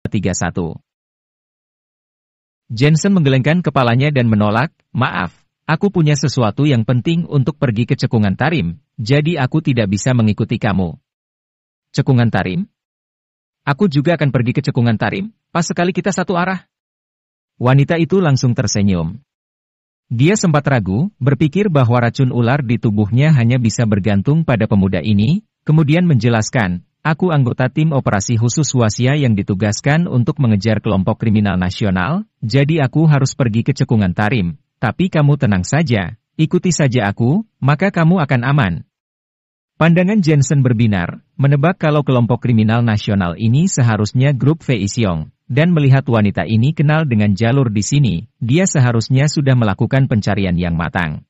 31. Jensen menggelengkan kepalanya dan menolak, "Maaf, aku punya sesuatu yang penting untuk pergi ke cekungan Tarim, jadi aku tidak bisa mengikuti kamu." "Cekungan Tarim? Aku juga akan pergi ke cekungan Tarim, pas sekali kita satu arah." Wanita itu langsung tersenyum. Dia sempat ragu, berpikir bahwa racun ular di tubuhnya hanya bisa bergantung pada pemuda ini, kemudian menjelaskan, "Aku anggota tim operasi khusus Wasia yang ditugaskan untuk mengejar kelompok kriminal nasional, jadi aku harus pergi ke cekungan Tarim. Tapi kamu tenang saja, ikuti saja aku, maka kamu akan aman." Pandangan Jensen berbinar, menebak kalau kelompok kriminal nasional ini seharusnya grup Fei Xiong, dan melihat wanita ini kenal dengan jalur di sini, dia seharusnya sudah melakukan pencarian yang matang.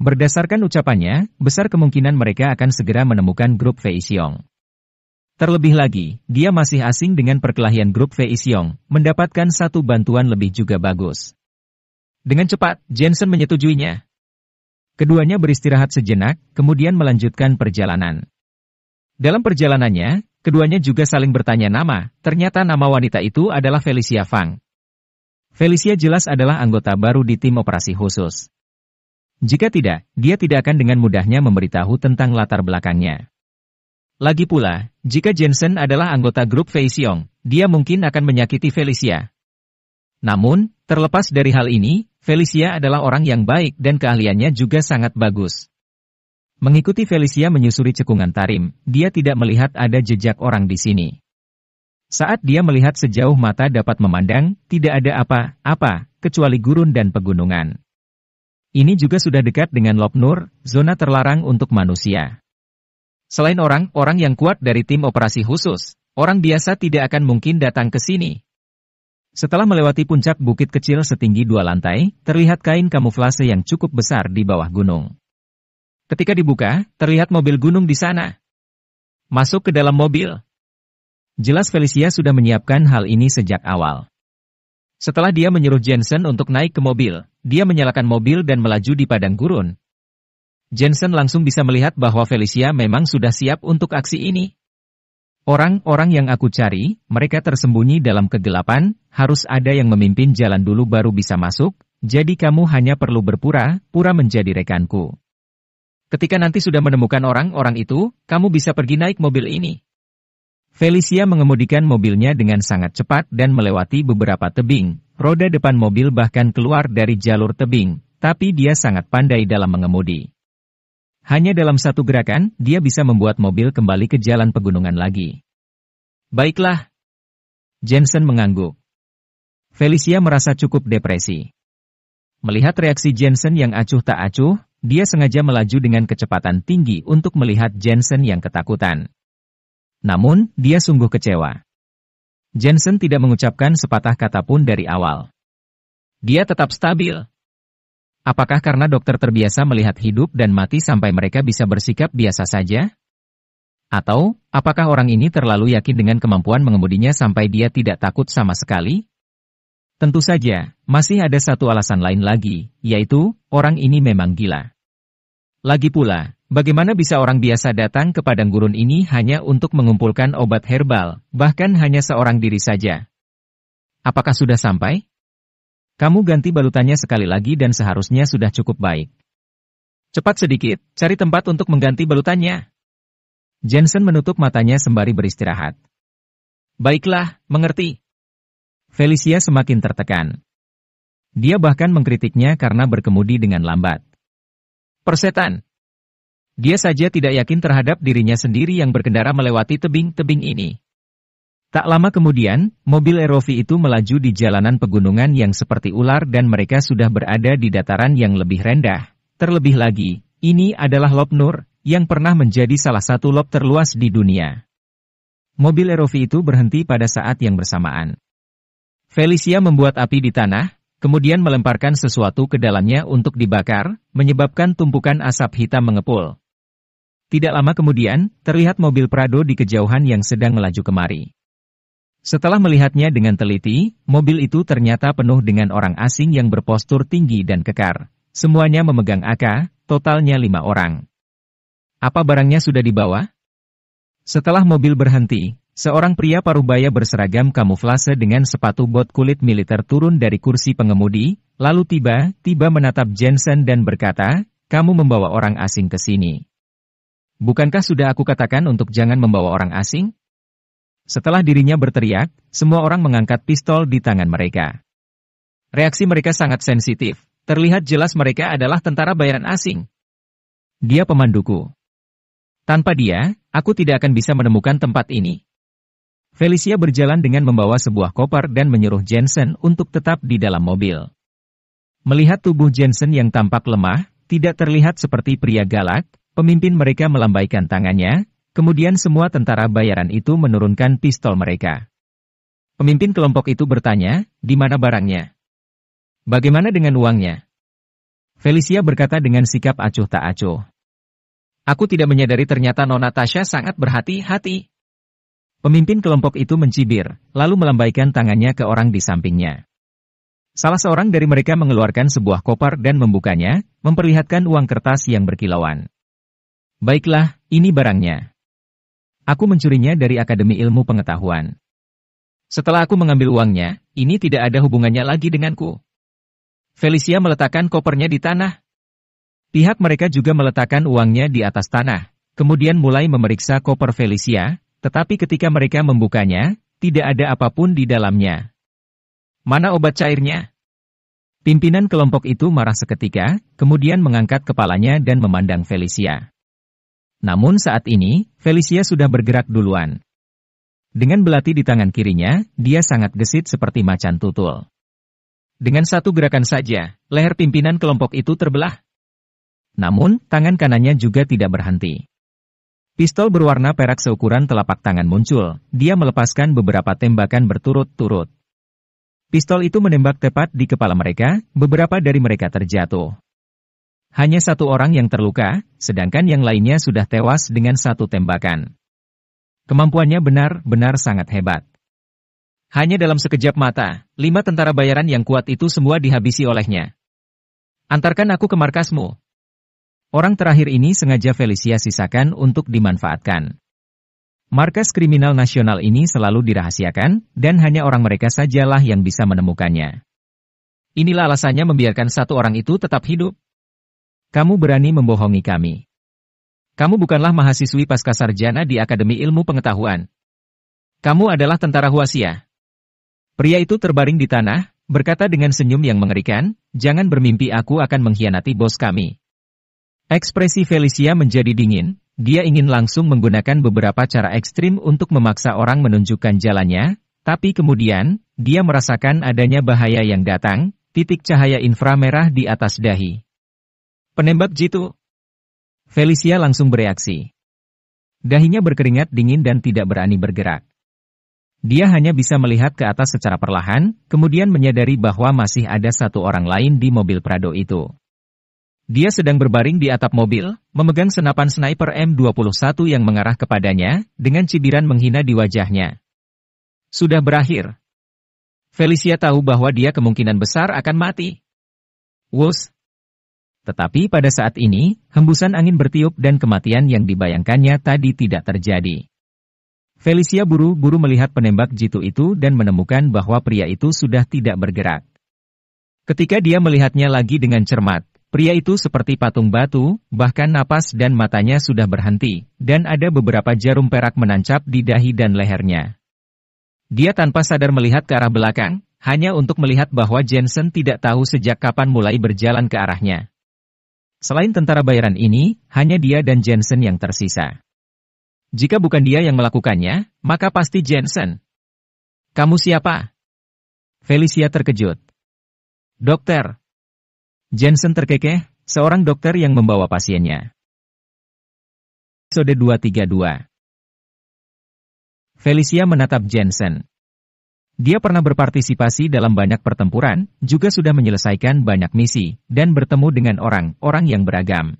Berdasarkan ucapannya, besar kemungkinan mereka akan segera menemukan grup Fei Xiong. Terlebih lagi, dia masih asing dengan perkelahian grup Fei Xiong, mendapatkan satu bantuan lebih juga bagus. Dengan cepat, Jensen menyetujuinya. Keduanya beristirahat sejenak, kemudian melanjutkan perjalanan. Dalam perjalanannya, keduanya juga saling bertanya nama, ternyata nama wanita itu adalah Felicia Fang. Felicia jelas adalah anggota baru di tim operasi khusus. Jika tidak, dia tidak akan dengan mudahnya memberitahu tentang latar belakangnya. Lagi pula, jika Jensen adalah anggota grup Fei Xiong, dia mungkin akan menyakiti Felicia. Namun, terlepas dari hal ini, Felicia adalah orang yang baik dan keahliannya juga sangat bagus. Mengikuti Felicia menyusuri cekungan Tarim, dia tidak melihat ada jejak orang di sini. Saat dia melihat sejauh mata dapat memandang, tidak ada apa-apa, kecuali gurun dan pegunungan. Ini juga sudah dekat dengan Lop Nur, zona terlarang untuk manusia. Selain orang-orang yang kuat dari tim operasi khusus, orang biasa tidak akan mungkin datang ke sini. Setelah melewati puncak bukit kecil setinggi 2 lantai, terlihat kain kamuflase yang cukup besar di bawah gunung. Ketika dibuka, terlihat mobil gunung di sana. Masuk ke dalam mobil. Jelas Felicia sudah menyiapkan hal ini sejak awal. Setelah dia menyuruh Jensen untuk naik ke mobil, dia menyalakan mobil dan melaju di padang gurun. Jensen langsung bisa melihat bahwa Felicia memang sudah siap untuk aksi ini. "Orang-orang yang aku cari, mereka tersembunyi dalam kegelapan, harus ada yang memimpin jalan dulu baru bisa masuk, jadi kamu hanya perlu berpura-pura menjadi rekanku. Ketika nanti sudah menemukan orang-orang itu, kamu bisa pergi naik mobil ini." Felicia mengemudikan mobilnya dengan sangat cepat dan melewati beberapa tebing, roda depan mobil bahkan keluar dari jalur tebing, tapi dia sangat pandai dalam mengemudi. Hanya dalam satu gerakan, dia bisa membuat mobil kembali ke jalan pegunungan lagi. "Baiklah." Jensen mengangguk. Felicia merasa cukup depresi. Melihat reaksi Jensen yang acuh tak acuh, dia sengaja melaju dengan kecepatan tinggi untuk melihat Jensen yang ketakutan. Namun, dia sungguh kecewa. Jensen tidak mengucapkan sepatah kata pun dari awal. Dia tetap stabil. Apakah karena dokter terbiasa melihat hidup dan mati sampai mereka bisa bersikap biasa saja? Atau, apakah orang ini terlalu yakin dengan kemampuan mengemudinya sampai dia tidak takut sama sekali? Tentu saja, masih ada satu alasan lain lagi, yaitu, orang ini memang gila. Lagi pula, bagaimana bisa orang biasa datang ke padang gurun ini hanya untuk mengumpulkan obat herbal, bahkan hanya seorang diri saja? Apakah sudah sampai? Kamu ganti balutannya sekali lagi dan seharusnya sudah cukup baik. Cepat sedikit, cari tempat untuk mengganti balutannya. Jensen menutup matanya sembari beristirahat. Baiklah, mengerti. Felicia semakin tertekan. Dia bahkan mengkritiknya karena berkemudi dengan lambat. Persetan. Dia saja tidak yakin terhadap dirinya sendiri yang berkendara melewati tebing-tebing ini. Tak lama kemudian, mobil ROV itu melaju di jalanan pegunungan yang seperti ular dan mereka sudah berada di dataran yang lebih rendah. Terlebih lagi, ini adalah Lop Nur, yang pernah menjadi salah satu lop terluas di dunia. Mobil ROV itu berhenti pada saat yang bersamaan. Felicia membuat api di tanah, kemudian melemparkan sesuatu ke dalamnya untuk dibakar, menyebabkan tumpukan asap hitam mengepul. Tidak lama kemudian, terlihat mobil Prado di kejauhan yang sedang melaju kemari. Setelah melihatnya dengan teliti, mobil itu ternyata penuh dengan orang asing yang berpostur tinggi dan kekar. Semuanya memegang AK, totalnya 5 orang. Apa barangnya sudah dibawa? Setelah mobil berhenti, seorang pria parubaya berseragam kamuflase dengan sepatu bot kulit militer turun dari kursi pengemudi, lalu tiba-tiba menatap Jensen dan berkata, "Kamu membawa orang asing ke sini. Bukankah sudah aku katakan untuk jangan membawa orang asing?" Setelah dirinya berteriak, semua orang mengangkat pistol di tangan mereka. Reaksi mereka sangat sensitif, terlihat jelas mereka adalah tentara bayaran asing. Dia pemanduku. Tanpa dia, aku tidak akan bisa menemukan tempat ini. Felicia berjalan dengan membawa sebuah koper dan menyuruh Jensen untuk tetap di dalam mobil. Melihat tubuh Jensen yang tampak lemah, tidak terlihat seperti pria galak, pemimpin mereka melambaikan tangannya, kemudian semua tentara bayaran itu menurunkan pistol mereka. Pemimpin kelompok itu bertanya, "Di mana barangnya? Bagaimana dengan uangnya?" Felicia berkata dengan sikap acuh tak acuh. "Aku tidak menyadari ternyata Nona Tasha sangat berhati-hati." Pemimpin kelompok itu mencibir, lalu melambaikan tangannya ke orang di sampingnya. Salah seorang dari mereka mengeluarkan sebuah koper dan membukanya, memperlihatkan uang kertas yang berkilauan. "Baiklah, ini barangnya. Aku mencurinya dari Akademi Ilmu Pengetahuan. Setelah aku mengambil uangnya, ini tidak ada hubungannya lagi denganku." Felicia meletakkan kopernya di tanah. Pihak mereka juga meletakkan uangnya di atas tanah, kemudian mulai memeriksa koper Felicia, tetapi ketika mereka membukanya, tidak ada apapun di dalamnya. "Mana obat cairnya?" Pimpinan kelompok itu marah seketika, kemudian mengangkat kepalanya dan memandang Felicia. Namun saat ini, Felicia sudah bergerak duluan. Dengan belati di tangan kirinya, dia sangat gesit seperti macan tutul. Dengan satu gerakan saja, leher pimpinan kelompok itu terbelah. Namun, tangan kanannya juga tidak berhenti. Pistol berwarna perak seukuran telapak tangan muncul, dia melepaskan beberapa tembakan berturut-turut. Pistol itu menembak tepat di kepala mereka, beberapa dari mereka terjatuh. Hanya satu orang yang terluka, sedangkan yang lainnya sudah tewas dengan satu tembakan. Kemampuannya benar-benar sangat hebat. Hanya dalam sekejap mata, 5 tentara bayaran yang kuat itu semua dihabisi olehnya. "Antarkan aku ke markasmu." Orang terakhir ini sengaja Felicia sisakan untuk dimanfaatkan. Markas kriminal nasional ini selalu dirahasiakan, dan hanya orang mereka sajalah yang bisa menemukannya. Inilah alasannya membiarkan satu orang itu tetap hidup. Kamu berani membohongi kami. Kamu bukanlah mahasiswi pascasarjana di Akademi Ilmu Pengetahuan. Kamu adalah tentara Huasia. Pria itu terbaring di tanah, berkata dengan senyum yang mengerikan, "Jangan bermimpi aku akan mengkhianati bos kami." Ekspresi Felicia menjadi dingin, dia ingin langsung menggunakan beberapa cara ekstrim untuk memaksa orang menunjukkan jalannya, tapi kemudian, dia merasakan adanya bahaya yang datang, titik cahaya inframerah di atas dahi. "Penembak jitu!" Felicia langsung bereaksi. Dahinya berkeringat dingin dan tidak berani bergerak. Dia hanya bisa melihat ke atas secara perlahan, kemudian menyadari bahwa masih ada satu orang lain di mobil Prado itu. Dia sedang berbaring di atap mobil, memegang senapan sniper M21 yang mengarah kepadanya, dengan cibiran menghina di wajahnya. Sudah berakhir. Felicia tahu bahwa dia kemungkinan besar akan mati. Wus. Tetapi pada saat ini, hembusan angin bertiup dan kematian yang dibayangkannya tadi tidak terjadi. Felicia buru-buru melihat penembak jitu itu dan menemukan bahwa pria itu sudah tidak bergerak. Ketika dia melihatnya lagi dengan cermat, pria itu seperti patung batu, bahkan napas dan matanya sudah berhenti, dan ada beberapa jarum perak menancap di dahi dan lehernya. Dia tanpa sadar melihat ke arah belakang, hanya untuk melihat bahwa Jensen tidak tahu sejak kapan mulai berjalan ke arahnya. Selain tentara bayaran ini, hanya dia dan Jensen yang tersisa. Jika bukan dia yang melakukannya, maka pasti Jensen. "Kamu siapa?" Felicia terkejut. "Dokter." Jensen terkekeh, seorang dokter yang membawa pasiennya. Episode 232. Felicia menatap Jensen. Dia pernah berpartisipasi dalam banyak pertempuran, juga sudah menyelesaikan banyak misi, dan bertemu dengan orang-orang yang beragam.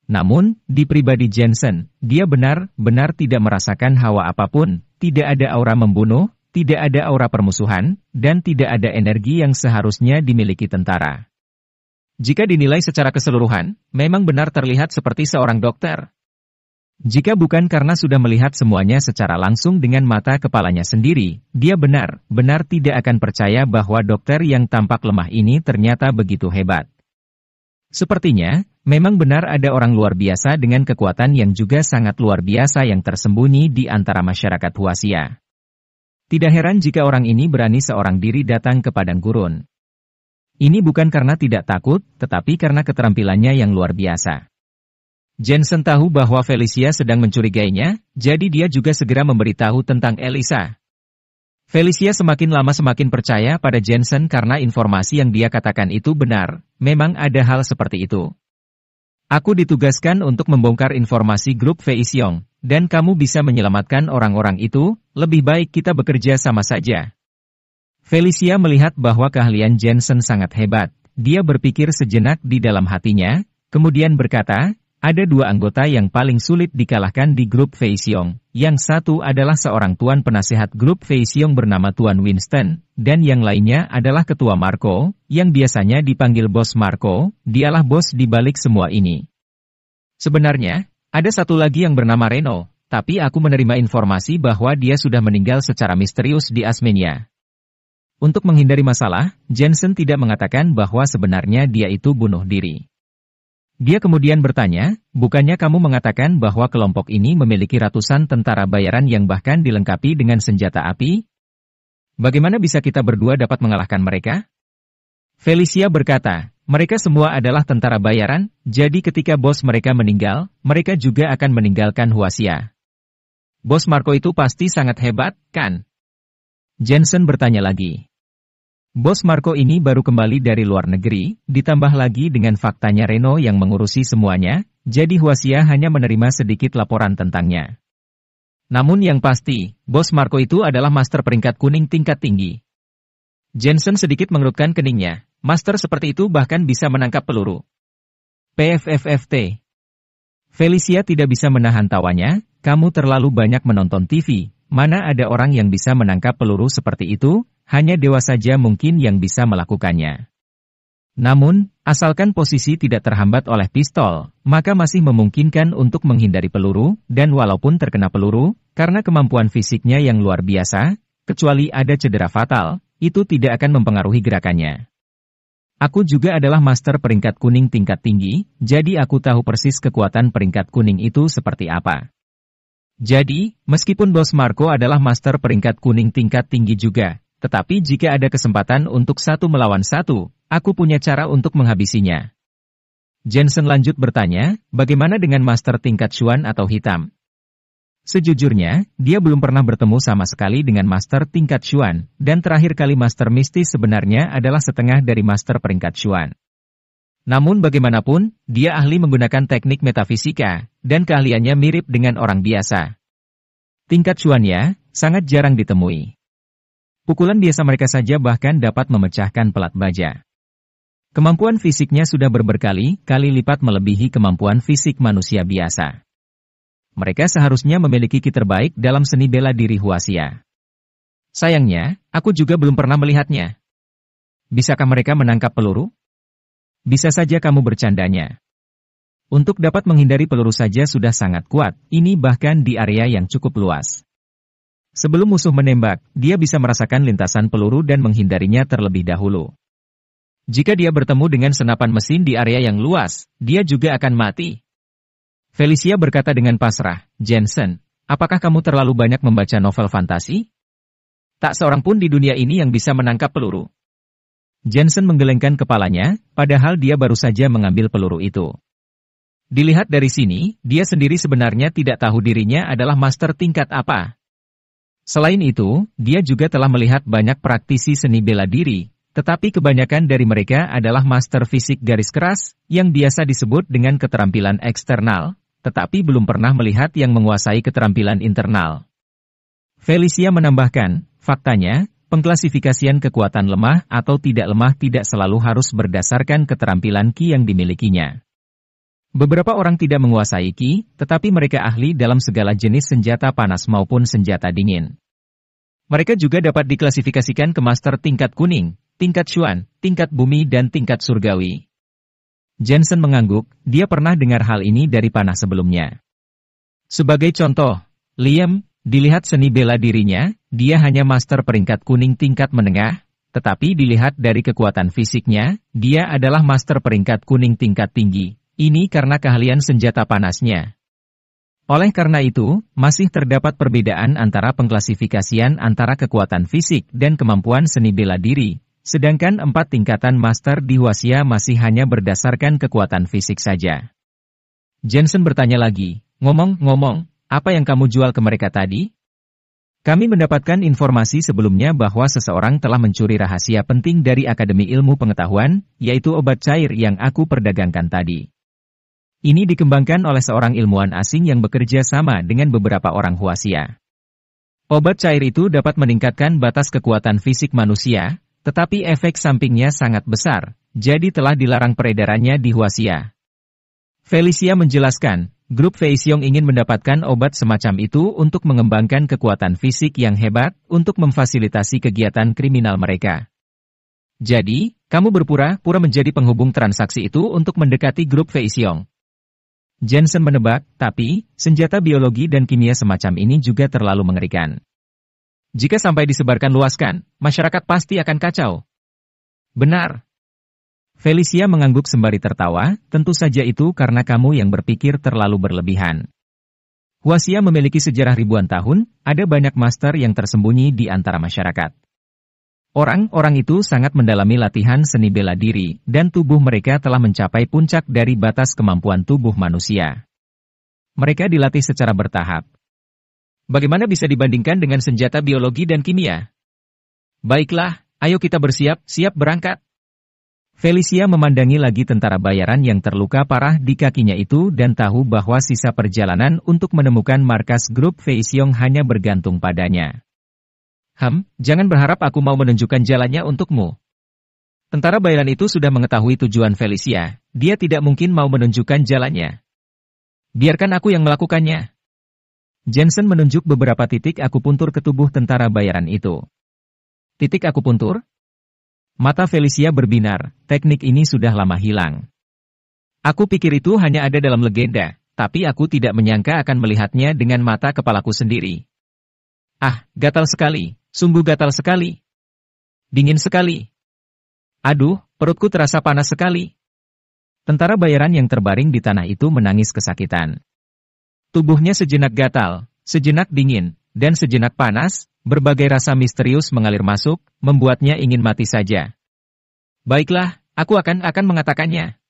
Namun, di pribadi Jensen, dia benar-benar tidak merasakan hawa apapun, tidak ada aura membunuh, tidak ada aura permusuhan, dan tidak ada energi yang seharusnya dimiliki tentara. Jika dinilai secara keseluruhan, memang benar terlihat seperti seorang dokter. Jika bukan karena sudah melihat semuanya secara langsung dengan mata kepalanya sendiri, dia benar-benar tidak akan percaya bahwa dokter yang tampak lemah ini ternyata begitu hebat. Sepertinya, memang benar ada orang luar biasa dengan kekuatan yang juga sangat luar biasa yang tersembunyi di antara masyarakat Huaxia. Tidak heran jika orang ini berani seorang diri datang ke padang gurun. Ini bukan karena tidak takut, tetapi karena keterampilannya yang luar biasa. Jensen tahu bahwa Felicia sedang mencurigainya, jadi dia juga segera memberitahu tentang Elisa. Felicia semakin lama semakin percaya pada Jensen karena informasi yang dia katakan itu benar, memang ada hal seperti itu. Aku ditugaskan untuk membongkar informasi grup Feixiong, dan kamu bisa menyelamatkan orang-orang itu, lebih baik kita bekerja sama saja. Felicia melihat bahwa keahlian Jensen sangat hebat, dia berpikir sejenak di dalam hatinya, kemudian berkata, ada dua anggota yang paling sulit dikalahkan di grup Feixiong. Yang satu adalah seorang tuan penasehat grup Feixiong bernama Tuan Winston, dan yang lainnya adalah Ketua Marco, yang biasanya dipanggil Bos Marco, dialah bos di balik semua ini. Sebenarnya, ada satu lagi yang bernama Reno, tapi aku menerima informasi bahwa dia sudah meninggal secara misterius di Asmenia. Untuk menghindari masalah, Jensen tidak mengatakan bahwa sebenarnya dia itu bunuh diri. Dia kemudian bertanya, bukannya kamu mengatakan bahwa kelompok ini memiliki ratusan tentara bayaran yang bahkan dilengkapi dengan senjata api? Bagaimana bisa kita berdua dapat mengalahkan mereka? Felicia berkata, mereka semua adalah tentara bayaran, jadi ketika bos mereka meninggal, mereka juga akan meninggalkan Huaxia. Bos Marco itu pasti sangat hebat, kan? Jensen bertanya lagi. Bos Marco ini baru kembali dari luar negeri, ditambah lagi dengan faktanya Reno yang mengurusi semuanya, jadi Huaxia hanya menerima sedikit laporan tentangnya. Namun yang pasti, Bos Marco itu adalah master peringkat kuning tingkat tinggi. Jensen sedikit mengerutkan keningnya, master seperti itu bahkan bisa menangkap peluru. PFFFT. Felicia tidak bisa menahan tawanya, kamu terlalu banyak menonton TV, mana ada orang yang bisa menangkap peluru seperti itu? Hanya dewa saja mungkin yang bisa melakukannya. Namun, asalkan posisi tidak terhambat oleh pistol, maka masih memungkinkan untuk menghindari peluru, dan walaupun terkena peluru, karena kemampuan fisiknya yang luar biasa, kecuali ada cedera fatal, itu tidak akan mempengaruhi gerakannya. Aku juga adalah master peringkat kuning tingkat tinggi, jadi aku tahu persis kekuatan peringkat kuning itu seperti apa. Jadi, meskipun Bos Marco adalah master peringkat kuning tingkat tinggi juga, tetapi jika ada kesempatan untuk satu melawan satu, aku punya cara untuk menghabisinya. Jensen lanjut bertanya, bagaimana dengan master tingkat Xuan atau hitam? Sejujurnya, dia belum pernah bertemu sama sekali dengan master tingkat Xuan, dan terakhir kali master mistis sebenarnya adalah setengah dari master peringkat Xuan. Namun bagaimanapun, dia ahli menggunakan teknik metafisika, dan keahliannya mirip dengan orang biasa. Tingkat Xuan-nya sangat jarang ditemui. Pukulan biasa mereka saja bahkan dapat memecahkan pelat baja. Kemampuan fisiknya sudah berkali-kali lipat melebihi kemampuan fisik manusia biasa. Mereka seharusnya memiliki ki terbaik dalam seni bela diri Huaxia. Sayangnya, aku juga belum pernah melihatnya. Bisakah mereka menangkap peluru? Bisa saja kamu bercandanya. Untuk dapat menghindari peluru saja sudah sangat kuat, ini bahkan di area yang cukup luas. Sebelum musuh menembak, dia bisa merasakan lintasan peluru dan menghindarinya terlebih dahulu. Jika dia bertemu dengan senapan mesin di area yang luas, dia juga akan mati. Felicia berkata dengan pasrah, Jensen, apakah kamu terlalu banyak membaca novel fantasi? Tak seorang pun di dunia ini yang bisa menangkap peluru. Jensen menggelengkan kepalanya, padahal dia baru saja mengambil peluru itu. Dilihat dari sini, dia sendiri sebenarnya tidak tahu dirinya adalah master tingkat apa. Selain itu, dia juga telah melihat banyak praktisi seni bela diri, tetapi kebanyakan dari mereka adalah master fisik garis keras, yang biasa disebut dengan keterampilan eksternal, tetapi belum pernah melihat yang menguasai keterampilan internal. Felicia menambahkan, faktanya, pengklasifikasian kekuatan lemah atau tidak lemah tidak selalu harus berdasarkan keterampilan ki yang dimilikinya. Beberapa orang tidak menguasai ki, tetapi mereka ahli dalam segala jenis senjata panas maupun senjata dingin. Mereka juga dapat diklasifikasikan ke master tingkat kuning, tingkat Xuan, tingkat bumi dan tingkat surgawi. Jensen mengangguk, dia pernah dengar hal ini dari panah sebelumnya. Sebagai contoh, Liam, dilihat seni bela dirinya, dia hanya master peringkat kuning tingkat menengah, tetapi dilihat dari kekuatan fisiknya, dia adalah master peringkat kuning tingkat tinggi. Ini karena keahlian senjata panasnya. Oleh karena itu, masih terdapat perbedaan antara pengklasifikasian antara kekuatan fisik dan kemampuan seni bela diri, sedangkan 4 tingkatan master di Hwaxia masih hanya berdasarkan kekuatan fisik saja. Jensen bertanya lagi, ngomong-ngomong, apa yang kamu jual ke mereka tadi? Kami mendapatkan informasi sebelumnya bahwa seseorang telah mencuri rahasia penting dari Akademi Ilmu Pengetahuan, yaitu obat cair yang aku perdagangkan tadi. Ini dikembangkan oleh seorang ilmuwan asing yang bekerja sama dengan beberapa orang Hwaxia. Obat cair itu dapat meningkatkan batas kekuatan fisik manusia, tetapi efek sampingnya sangat besar, jadi telah dilarang peredarannya di Hwaxia. Felicia menjelaskan, grup Feixiong ingin mendapatkan obat semacam itu untuk mengembangkan kekuatan fisik yang hebat untuk memfasilitasi kegiatan kriminal mereka. Jadi, kamu berpura-pura menjadi penghubung transaksi itu untuk mendekati grup Feixiong. Jensen menebak, tapi, senjata biologi dan kimia semacam ini juga terlalu mengerikan. Jika sampai disebarkan luaskan, masyarakat pasti akan kacau. Benar. Felicia mengangguk sembari tertawa, tentu saja itu karena kamu yang berpikir terlalu berlebihan. Hwaxia memiliki sejarah ribuan tahun, ada banyak master yang tersembunyi di antara masyarakat. Orang-orang itu sangat mendalami latihan seni bela diri, dan tubuh mereka telah mencapai puncak dari batas kemampuan tubuh manusia. Mereka dilatih secara bertahap. Bagaimana bisa dibandingkan dengan senjata biologi dan kimia? Baiklah, ayo kita bersiap-siap berangkat. Felicia memandangi lagi tentara bayaran yang terluka parah di kakinya itu dan tahu bahwa sisa perjalanan untuk menemukan markas grup Feixiong hanya bergantung padanya. Jangan berharap aku mau menunjukkan jalannya untukmu. Tentara bayaran itu sudah mengetahui tujuan Felicia, dia tidak mungkin mau menunjukkan jalannya. Biarkan aku yang melakukannya. Jensen menunjuk beberapa titik akupuntur ke tubuh tentara bayaran itu. Titik akupuntur? Mata Felicia berbinar, teknik ini sudah lama hilang. Aku pikir itu hanya ada dalam legenda, tapi aku tidak menyangka akan melihatnya dengan mata kepalaku sendiri. Gatal sekali. Sungguh gatal sekali. Dingin sekali. Aduh, perutku terasa panas sekali. Tentara bayaran yang terbaring di tanah itu menangis kesakitan. Tubuhnya sejenak gatal, sejenak dingin, dan sejenak panas, berbagai rasa misterius mengalir masuk, membuatnya ingin mati saja. Baiklah, aku akan mengatakannya.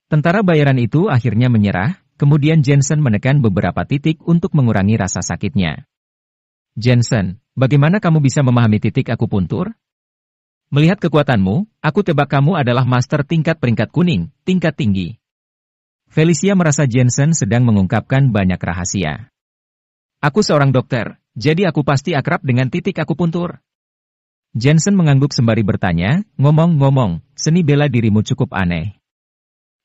Tentara bayaran itu akhirnya menyerah, kemudian Jensen menekan beberapa titik untuk mengurangi rasa sakitnya. Jensen, bagaimana kamu bisa memahami titik akupuntur? Melihat kekuatanmu, aku tebak kamu adalah master tingkat peringkat kuning, tingkat tinggi. Felicia merasa Jensen sedang mengungkapkan banyak rahasia. Aku seorang dokter, jadi aku pasti akrab dengan titik akupuntur. Jensen mengangguk sembari bertanya, ngomong-ngomong, seni bela dirimu cukup aneh.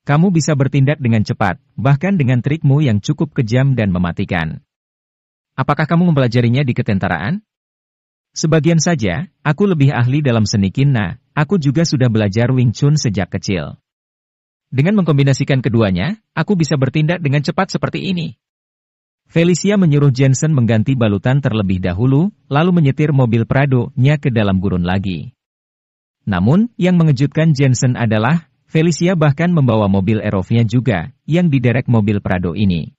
Kamu bisa bertindak dengan cepat, bahkan dengan trikmu yang cukup kejam dan mematikan. Apakah kamu mempelajarinya di ketentaraan? Sebagian saja, aku lebih ahli dalam seni Qinna, aku juga sudah belajar Wing Chun sejak kecil. Dengan mengkombinasikan keduanya, aku bisa bertindak dengan cepat seperti ini. Felicia menyuruh Jensen mengganti balutan terlebih dahulu, lalu menyetir mobil Prado-nya ke dalam gurun lagi. Namun, yang mengejutkan Jensen adalah, Felicia bahkan membawa mobil Aerovia juga, yang diderek mobil Prado ini.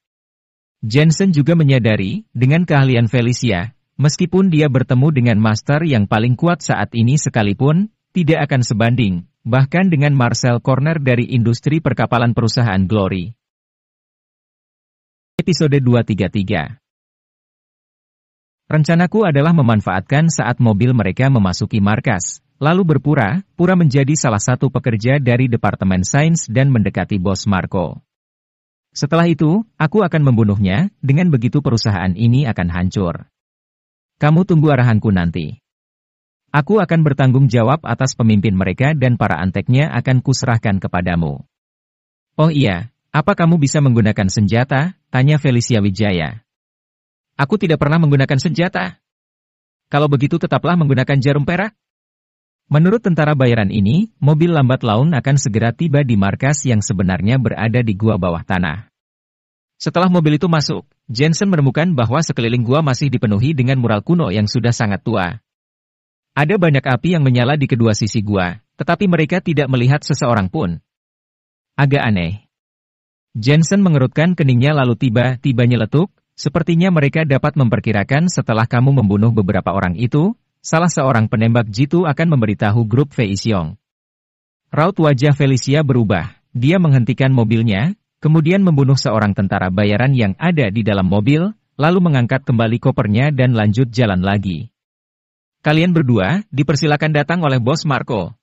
Jensen juga menyadari, dengan keahlian Felicia, meskipun dia bertemu dengan master yang paling kuat saat ini sekalipun, tidak akan sebanding, bahkan dengan Marcel Corner dari industri perkapalan perusahaan Glory. Episode 233. Rencanaku adalah memanfaatkan saat mobil mereka memasuki markas, lalu berpura-pura menjadi salah satu pekerja dari Departemen Sains dan mendekati bos Marco. Setelah itu, aku akan membunuhnya, dengan begitu perusahaan ini akan hancur. Kamu tunggu arahanku nanti. Aku akan bertanggung jawab atas pemimpin mereka dan para anteknya akan kuserahkan kepadamu. Oh iya, apa kamu bisa menggunakan senjata? Tanya Felicia Wijaya. Aku tidak pernah menggunakan senjata. Kalau begitu tetaplah menggunakan jarum perak. Menurut tentara bayaran ini, mobil lambat laun akan segera tiba di markas yang sebenarnya berada di gua bawah tanah. Setelah mobil itu masuk, Jensen menemukan bahwa sekeliling gua masih dipenuhi dengan mural kuno yang sudah sangat tua. Ada banyak api yang menyala di kedua sisi gua, tetapi mereka tidak melihat seseorang pun. Agak aneh. Jensen mengerutkan keningnya lalu tiba-tiba nyeletuk, sepertinya mereka dapat memperkirakan setelah kamu membunuh beberapa orang itu, salah seorang penembak jitu akan memberitahu grup Fei Xiong. Raut wajah Felicia berubah, dia menghentikan mobilnya, kemudian membunuh seorang tentara bayaran yang ada di dalam mobil, lalu mengangkat kembali kopernya dan lanjut jalan lagi. Kalian berdua, dipersilakan datang oleh Bos Marco.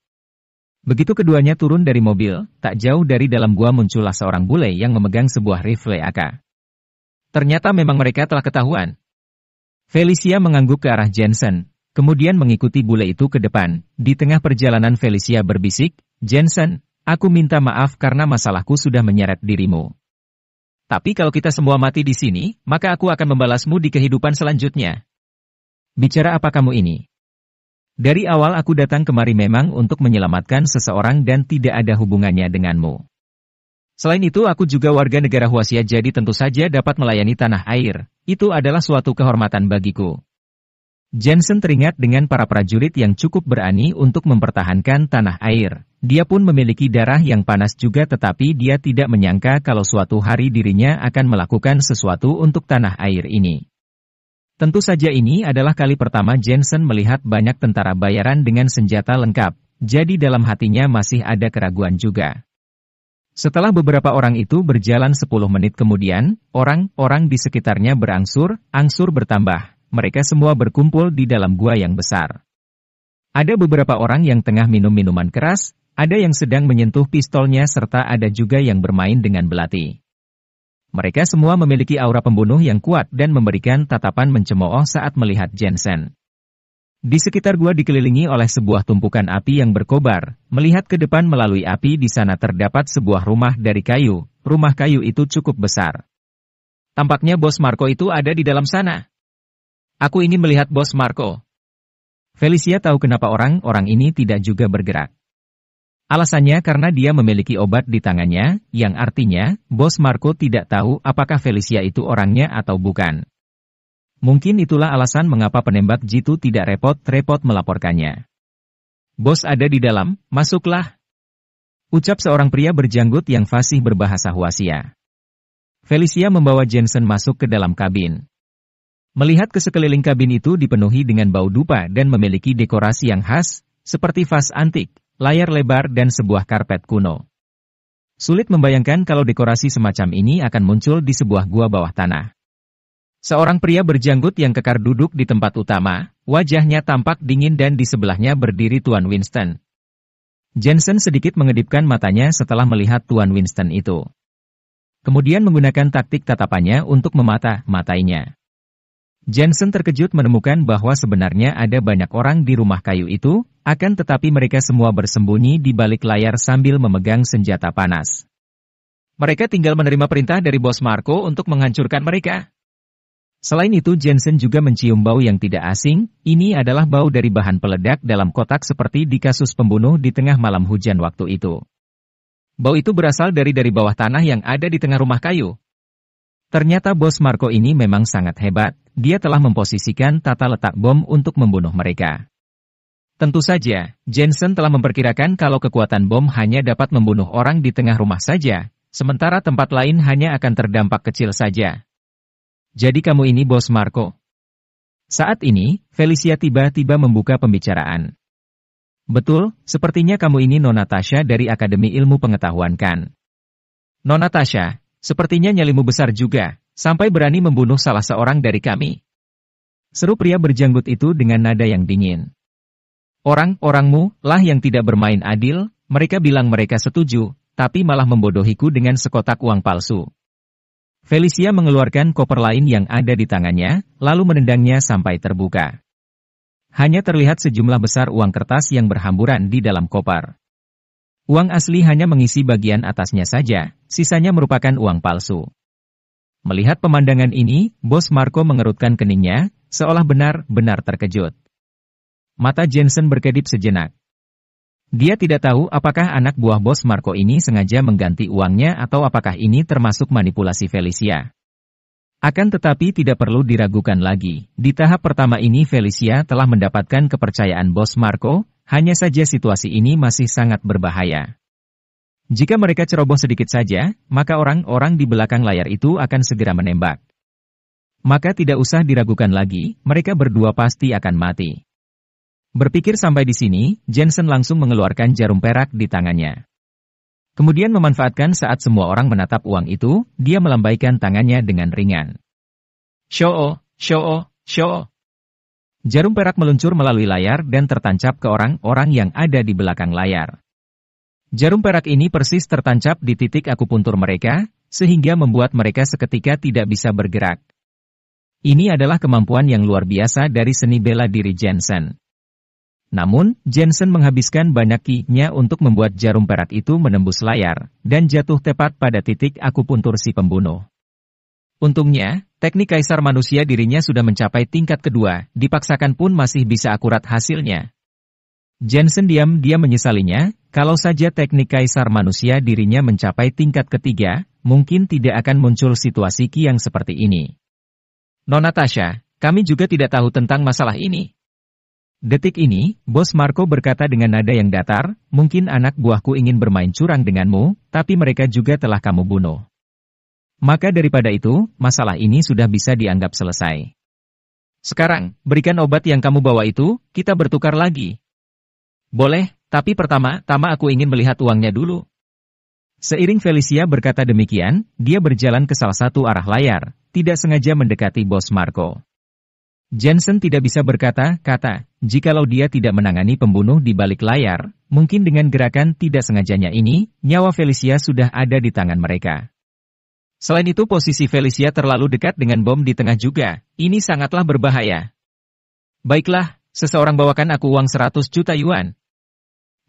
Begitu keduanya turun dari mobil, tak jauh dari dalam gua muncullah seorang bule yang memegang sebuah rifle AK. Ternyata memang mereka telah ketahuan. Felicia mengangguk ke arah Jensen, kemudian mengikuti bule itu ke depan. Di tengah perjalanan Felicia berbisik, Jensen, aku minta maaf karena masalahku sudah menyeret dirimu. Tapi kalau kita semua mati di sini, maka aku akan membalasmu di kehidupan selanjutnya. Bicara apa kamu ini? Dari awal aku datang kemari memang untuk menyelamatkan seseorang dan tidak ada hubungannya denganmu. Selain itu aku juga warga negara Huaxia jadi tentu saja dapat melayani tanah air. Itu adalah suatu kehormatan bagiku. Jensen teringat dengan para prajurit yang cukup berani untuk mempertahankan tanah air. Dia pun memiliki darah yang panas juga tetapi dia tidak menyangka kalau suatu hari dirinya akan melakukan sesuatu untuk tanah air ini. Tentu saja ini adalah kali pertama Jensen melihat banyak tentara bayaran dengan senjata lengkap, jadi dalam hatinya masih ada keraguan juga. Setelah beberapa orang itu berjalan 10 menit kemudian, orang-orang di sekitarnya berangsur-angsur bertambah. Mereka semua berkumpul di dalam gua yang besar. Ada beberapa orang yang tengah minum minuman keras, ada yang sedang menyentuh pistolnya serta ada juga yang bermain dengan belati. Mereka semua memiliki aura pembunuh yang kuat dan memberikan tatapan mencemooh saat melihat Jensen. Di sekitar gua dikelilingi oleh sebuah tumpukan api yang berkobar. Melihat ke depan melalui api di sana terdapat sebuah rumah dari kayu. Rumah kayu itu cukup besar. Tampaknya Bos Marco itu ada di dalam sana. Aku ingin melihat Bos Marco. Felicia tahu kenapa orang-orang ini tidak juga bergerak. Alasannya karena dia memiliki obat di tangannya, yang artinya, Bos Marco tidak tahu apakah Felicia itu orangnya atau bukan. Mungkin itulah alasan mengapa penembak jitu tidak repot-repot melaporkannya. Bos ada di dalam, masuklah. Ucap seorang pria berjanggut yang fasih berbahasa Huaxia. Felicia membawa Jensen masuk ke dalam kabin. Melihat ke sekeliling kabin itu dipenuhi dengan bau dupa dan memiliki dekorasi yang khas, seperti vas antik, layar lebar dan sebuah karpet kuno. Sulit membayangkan kalau dekorasi semacam ini akan muncul di sebuah gua bawah tanah. Seorang pria berjanggut yang kekar duduk di tempat utama, wajahnya tampak dingin dan di sebelahnya berdiri Tuan Winston. Jensen sedikit mengedipkan matanya setelah melihat Tuan Winston itu. Kemudian menggunakan taktik tatapannya untuk memata-matainya. Jensen terkejut menemukan bahwa sebenarnya ada banyak orang di rumah kayu itu, akan tetapi mereka semua bersembunyi di balik layar sambil memegang senjata panas. Mereka tinggal menerima perintah dari Bos Marco untuk menghancurkan mereka. Selain itu Jensen juga mencium bau yang tidak asing, ini adalah bau dari bahan peledak dalam kotak seperti di kasus pembunuh di tengah malam hujan waktu itu. Bau itu berasal dari bawah tanah yang ada di tengah rumah kayu. Ternyata Bos Marco ini memang sangat hebat, dia telah memposisikan tata letak bom untuk membunuh mereka. Tentu saja, Jensen telah memperkirakan kalau kekuatan bom hanya dapat membunuh orang di tengah rumah saja, sementara tempat lain hanya akan terdampak kecil saja. Jadi kamu ini Bos Marco. Saat ini, Felicia tiba-tiba membuka pembicaraan. Betul, sepertinya kamu ini Nona Tasha dari Akademi Ilmu Pengetahuan kan? Nona Tasha, sepertinya nyalimu besar juga, sampai berani membunuh salah seorang dari kami. Seru pria berjanggut itu dengan nada yang dingin. Orang-orangmu lah yang tidak bermain adil, mereka bilang mereka setuju, tapi malah membodohiku dengan sekotak uang palsu. Felicia mengeluarkan koper lain yang ada di tangannya, lalu menendangnya sampai terbuka. Hanya terlihat sejumlah besar uang kertas yang berhamburan di dalam koper. Uang asli hanya mengisi bagian atasnya saja, sisanya merupakan uang palsu. Melihat pemandangan ini, Bos Marco mengerutkan keningnya, seolah benar-benar terkejut. Mata Jensen berkedip sejenak. Dia tidak tahu apakah anak buah Bos Marco ini sengaja mengganti uangnya atau apakah ini termasuk manipulasi Felicia. Akan tetapi tidak perlu diragukan lagi, di tahap pertama ini Felicia telah mendapatkan kepercayaan Bos Marco, hanya saja situasi ini masih sangat berbahaya. Jika mereka ceroboh sedikit saja, maka orang-orang di belakang layar itu akan segera menembak. Maka tidak usah diragukan lagi, mereka berdua pasti akan mati. Berpikir sampai di sini, Jensen langsung mengeluarkan jarum perak di tangannya. Kemudian memanfaatkan saat semua orang menatap uang itu, dia melambaikan tangannya dengan ringan. Shoo, shoo, shoo. Jarum perak meluncur melalui layar dan tertancap ke orang-orang yang ada di belakang layar. Jarum perak ini persis tertancap di titik akupuntur mereka, sehingga membuat mereka seketika tidak bisa bergerak. Ini adalah kemampuan yang luar biasa dari seni bela diri Jensen. Namun, Jensen menghabiskan banyak ki-nya untuk membuat jarum perak itu menembus layar, dan jatuh tepat pada titik akupuntur si pembunuh. Untungnya, teknik kaisar manusia dirinya sudah mencapai tingkat kedua, dipaksakan pun masih bisa akurat hasilnya. Jensen diam-diam menyesalinya, kalau saja teknik kaisar manusia dirinya mencapai tingkat ketiga, mungkin tidak akan muncul situasi ki yang seperti ini. Nona Tasha, kami juga tidak tahu tentang masalah ini. Detik ini, Bos Marco berkata dengan nada yang datar, mungkin anak buahku ingin bermain curang denganmu, tapi mereka juga telah kamu bunuh. Maka daripada itu, masalah ini sudah bisa dianggap selesai. Sekarang, berikan obat yang kamu bawa itu, kita bertukar lagi. Boleh, tapi pertama-tama aku ingin melihat uangnya dulu. Seiring Felicia berkata demikian, dia berjalan ke salah satu arah layar, tidak sengaja mendekati Bos Marco. Jensen tidak bisa berkata-kata, jikalau dia tidak menangani pembunuh di balik layar, mungkin dengan gerakan tidak sengajanya ini, nyawa Felicia sudah ada di tangan mereka. Selain itu posisi Felicia terlalu dekat dengan bom di tengah juga, ini sangatlah berbahaya. Baiklah, seseorang bawakan aku uang 100 juta yuan.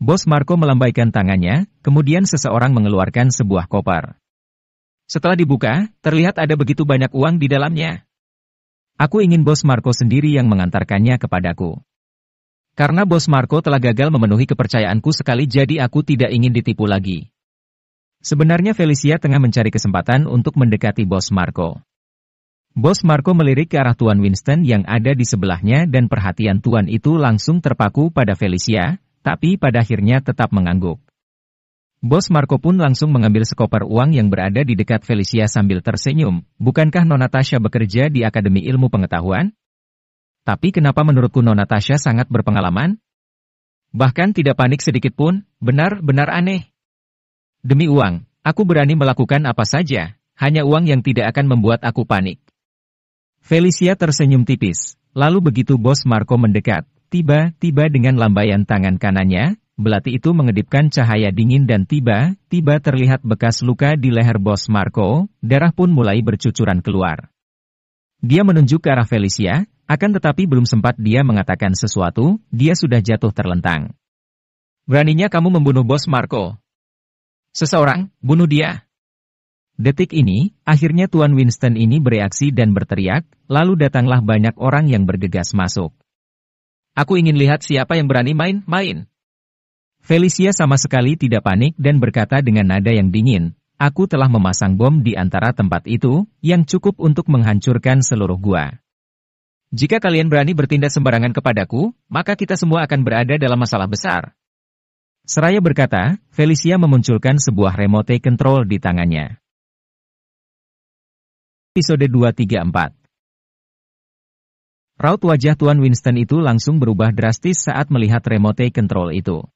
Bos Marco melambaikan tangannya, kemudian seseorang mengeluarkan sebuah koper. Setelah dibuka, terlihat ada begitu banyak uang di dalamnya. Aku ingin Bos Marco sendiri yang mengantarkannya kepadaku. Karena Bos Marco telah gagal memenuhi kepercayaanku sekali jadi aku tidak ingin ditipu lagi. Sebenarnya Felicia tengah mencari kesempatan untuk mendekati Bos Marco. Bos Marco melirik ke arah Tuan Winston yang ada di sebelahnya dan perhatian Tuan itu langsung terpaku pada Felicia, tapi pada akhirnya tetap mengangguk. Bos Marco pun langsung mengambil sekoper uang yang berada di dekat Felicia sambil tersenyum. Bukankah Nona Tasha bekerja di Akademi Ilmu Pengetahuan? Tapi kenapa menurutku Nona Tasha sangat berpengalaman? Bahkan tidak panik sedikit pun, benar-benar aneh. Demi uang, aku berani melakukan apa saja, hanya uang yang tidak akan membuat aku panik. Felicia tersenyum tipis, lalu begitu Bos Marco mendekat, tiba-tiba dengan lambaian tangan kanannya, belati itu mengedipkan cahaya dingin dan tiba-tiba terlihat bekas luka di leher Bos Marco, darah pun mulai bercucuran keluar. Dia menunjuk ke arah Felicia, akan tetapi belum sempat dia mengatakan sesuatu, dia sudah jatuh terlentang. Beraninya kamu membunuh Bos Marco. Seseorang, bunuh dia. Detik ini, akhirnya Tuan Winston ini bereaksi dan berteriak, lalu datanglah banyak orang yang bergegas masuk. Aku ingin lihat siapa yang berani main-main. Felicia sama sekali tidak panik dan berkata dengan nada yang dingin, aku telah memasang bom di antara tempat itu, yang cukup untuk menghancurkan seluruh gua. Jika kalian berani bertindak sembarangan kepadaku, maka kita semua akan berada dalam masalah besar. Seraya berkata, Felicia memunculkan sebuah remote control di tangannya. Episode 234. Raut wajah Tuan Winston itu langsung berubah drastis saat melihat remote control itu.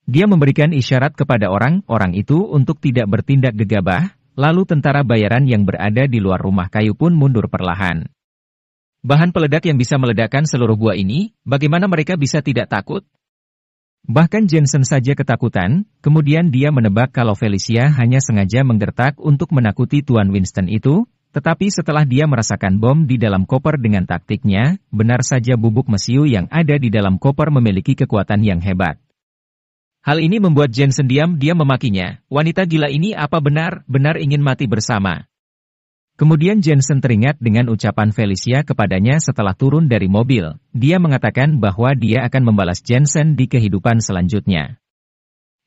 Dia memberikan isyarat kepada orang-orang itu untuk tidak bertindak gegabah, lalu tentara bayaran yang berada di luar rumah kayu pun mundur perlahan. Bahan peledak yang bisa meledakkan seluruh gua ini, bagaimana mereka bisa tidak takut? Bahkan Jensen saja ketakutan, kemudian dia menebak kalau Felicia hanya sengaja menggertak untuk menakuti Tuan Winston itu, tetapi setelah dia merasakan bom di dalam koper dengan taktiknya, benar saja bubuk mesiu yang ada di dalam koper memiliki kekuatan yang hebat. Hal ini membuat Jensen diam-diam memakinya, wanita gila ini apa benar-benar ingin mati bersama. Kemudian Jensen teringat dengan ucapan Felicia kepadanya setelah turun dari mobil, dia mengatakan bahwa dia akan membalas Jensen di kehidupan selanjutnya.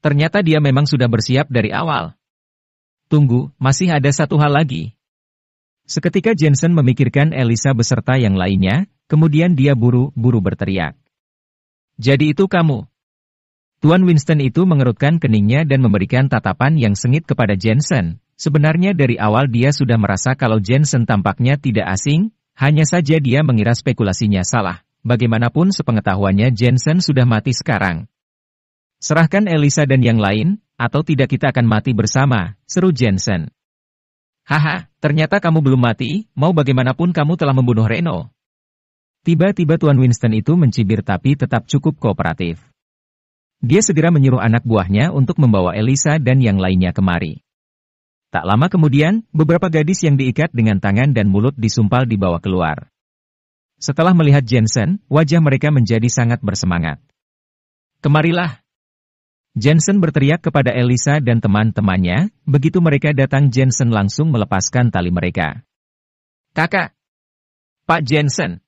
Ternyata dia memang sudah bersiap dari awal. Tunggu, masih ada satu hal lagi. Seketika Jensen memikirkan Elisa beserta yang lainnya, kemudian dia buru-buru berteriak. Jadi itu kamu? Tuan Winston itu mengerutkan keningnya dan memberikan tatapan yang sengit kepada Jensen. Sebenarnya dari awal dia sudah merasa kalau Jensen tampaknya tidak asing, hanya saja dia mengira spekulasinya salah. Bagaimanapun sepengetahuannya Jensen sudah mati sekarang. Serahkan Elisa dan yang lain, atau tidak kita akan mati bersama, seru Jensen. Haha, ternyata kamu belum mati, mau bagaimanapun kamu telah membunuh Reno. Tiba-tiba Tuan Winston itu mencibir tapi tetap cukup kooperatif. Dia segera menyuruh anak buahnya untuk membawa Elisa dan yang lainnya kemari. Tak lama kemudian, beberapa gadis yang diikat dengan tangan dan mulut disumpal dibawa keluar. Setelah melihat Jensen, wajah mereka menjadi sangat bersemangat. Kemarilah! Jensen berteriak kepada Elisa dan teman-temannya, begitu mereka datang Jensen langsung melepaskan tali mereka. Kakak! Pak Jensen!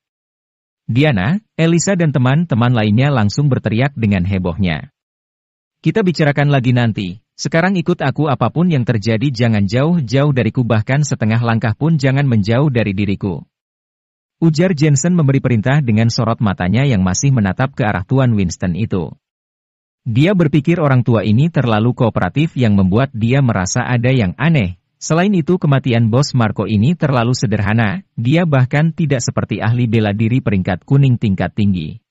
Diana, Elisa dan teman-teman lainnya langsung berteriak dengan hebohnya. Kita bicarakan lagi nanti, sekarang ikut aku apapun yang terjadi jangan jauh-jauh dariku bahkan setengah langkah pun jangan menjauh dari diriku. Ujar Jensen memberi perintah dengan sorot matanya yang masih menatap ke arah Tuan Winston itu. Dia berpikir orang tua ini terlalu kooperatif yang membuat dia merasa ada yang aneh. Selain itu kematian Bos Marco ini terlalu sederhana, dia bahkan tidak seperti ahli bela diri peringkat kuning tingkat tinggi.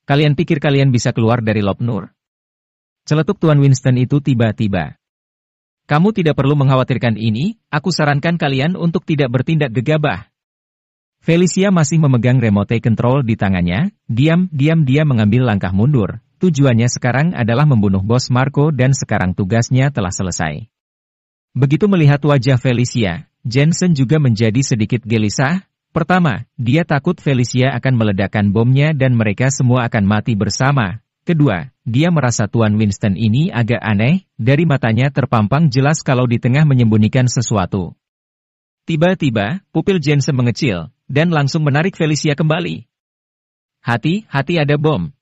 Kalian pikir kalian bisa keluar dari Lopnur? Celetuk Tuan Winston itu tiba-tiba. Kamu tidak perlu mengkhawatirkan ini, aku sarankan kalian untuk tidak bertindak gegabah. Felicia masih memegang remote control di tangannya, diam-diam dia mengambil langkah mundur. Tujuannya sekarang adalah membunuh Bos Marco dan sekarang tugasnya telah selesai. Begitu melihat wajah Felicia, Jensen juga menjadi sedikit gelisah. Pertama, dia takut Felicia akan meledakkan bomnya dan mereka semua akan mati bersama. Kedua, dia merasa Tuan Winston ini agak aneh, dari matanya terpampang jelas kalau di tengah menyembunyikan sesuatu. Tiba-tiba, pupil Jensen mengecil, dan langsung menarik Felicia kembali. Hati-hati ada bom.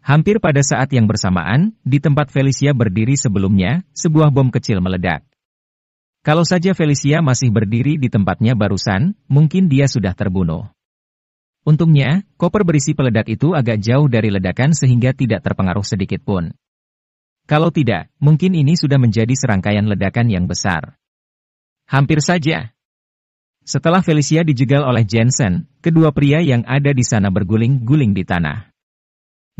Hampir pada saat yang bersamaan, di tempat Felicia berdiri sebelumnya, sebuah bom kecil meledak. Kalau saja Felicia masih berdiri di tempatnya barusan, mungkin dia sudah terbunuh. Untungnya, koper berisi peledak itu agak jauh dari ledakan sehingga tidak terpengaruh sedikit pun. Kalau tidak, mungkin ini sudah menjadi serangkaian ledakan yang besar. Hampir saja. Setelah Felicia dijegal oleh Jensen, kedua pria yang ada di sana berguling-guling di tanah.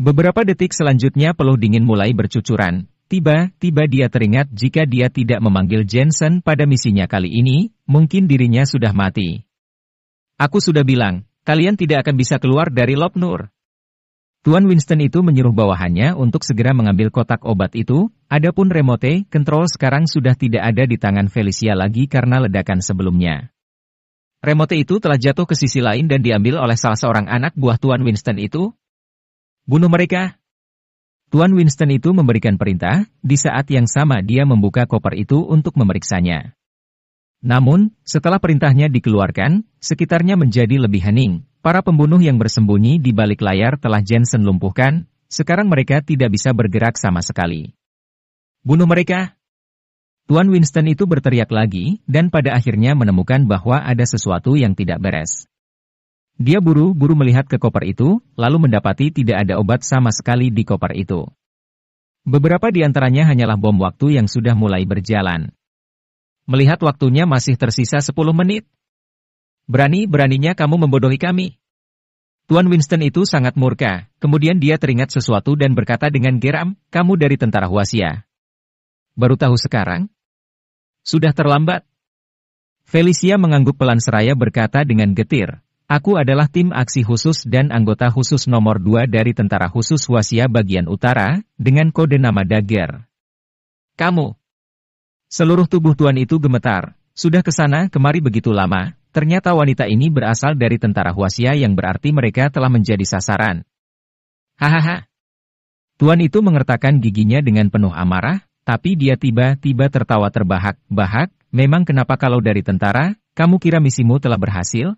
Beberapa detik selanjutnya peluh dingin mulai bercucuran. Tiba-tiba dia teringat jika dia tidak memanggil Jensen pada misinya kali ini, mungkin dirinya sudah mati. Aku sudah bilang, kalian tidak akan bisa keluar dari Lopnur. Tuan Winston itu menyuruh bawahannya untuk segera mengambil kotak obat itu, adapun remote control sekarang sudah tidak ada di tangan Felicia lagi karena ledakan sebelumnya. Remote itu telah jatuh ke sisi lain dan diambil oleh salah seorang anak buah Tuan Winston itu. Bunuh mereka. Tuan Winston itu memberikan perintah, di saat yang sama dia membuka koper itu untuk memeriksanya. Namun, setelah perintahnya dikeluarkan, sekitarnya menjadi lebih hening. Para pembunuh yang bersembunyi di balik layar telah Jensen lumpuhkan, sekarang mereka tidak bisa bergerak sama sekali. Bunuh mereka. Tuan Winston itu berteriak lagi, dan pada akhirnya menemukan bahwa ada sesuatu yang tidak beres. Dia buru-buru melihat ke koper itu, lalu mendapati tidak ada obat sama sekali di koper itu. Beberapa di antaranya hanyalah bom waktu yang sudah mulai berjalan. Melihat waktunya masih tersisa 10 menit. Berani-beraninya kamu membodohi kami. Tuan Winston itu sangat murka, kemudian dia teringat sesuatu dan berkata dengan geram, kamu dari tentara Huasia. Baru tahu sekarang? Sudah terlambat. Felicia mengangguk pelan seraya berkata dengan getir. Aku adalah tim aksi khusus dan anggota khusus nomor 2 dari Tentara Khusus Huasia bagian utara, dengan kode nama Dagger. Kamu. Seluruh tubuh tuan itu gemetar. Sudah ke sana kemari begitu lama, ternyata wanita ini berasal dari Tentara Huasia yang berarti mereka telah menjadi sasaran. Hahaha. Tuan itu mengertakkan giginya dengan penuh amarah, tapi dia tiba-tiba tertawa terbahak-bahak, memang kenapa kalau dari tentara, kamu kira misimu telah berhasil?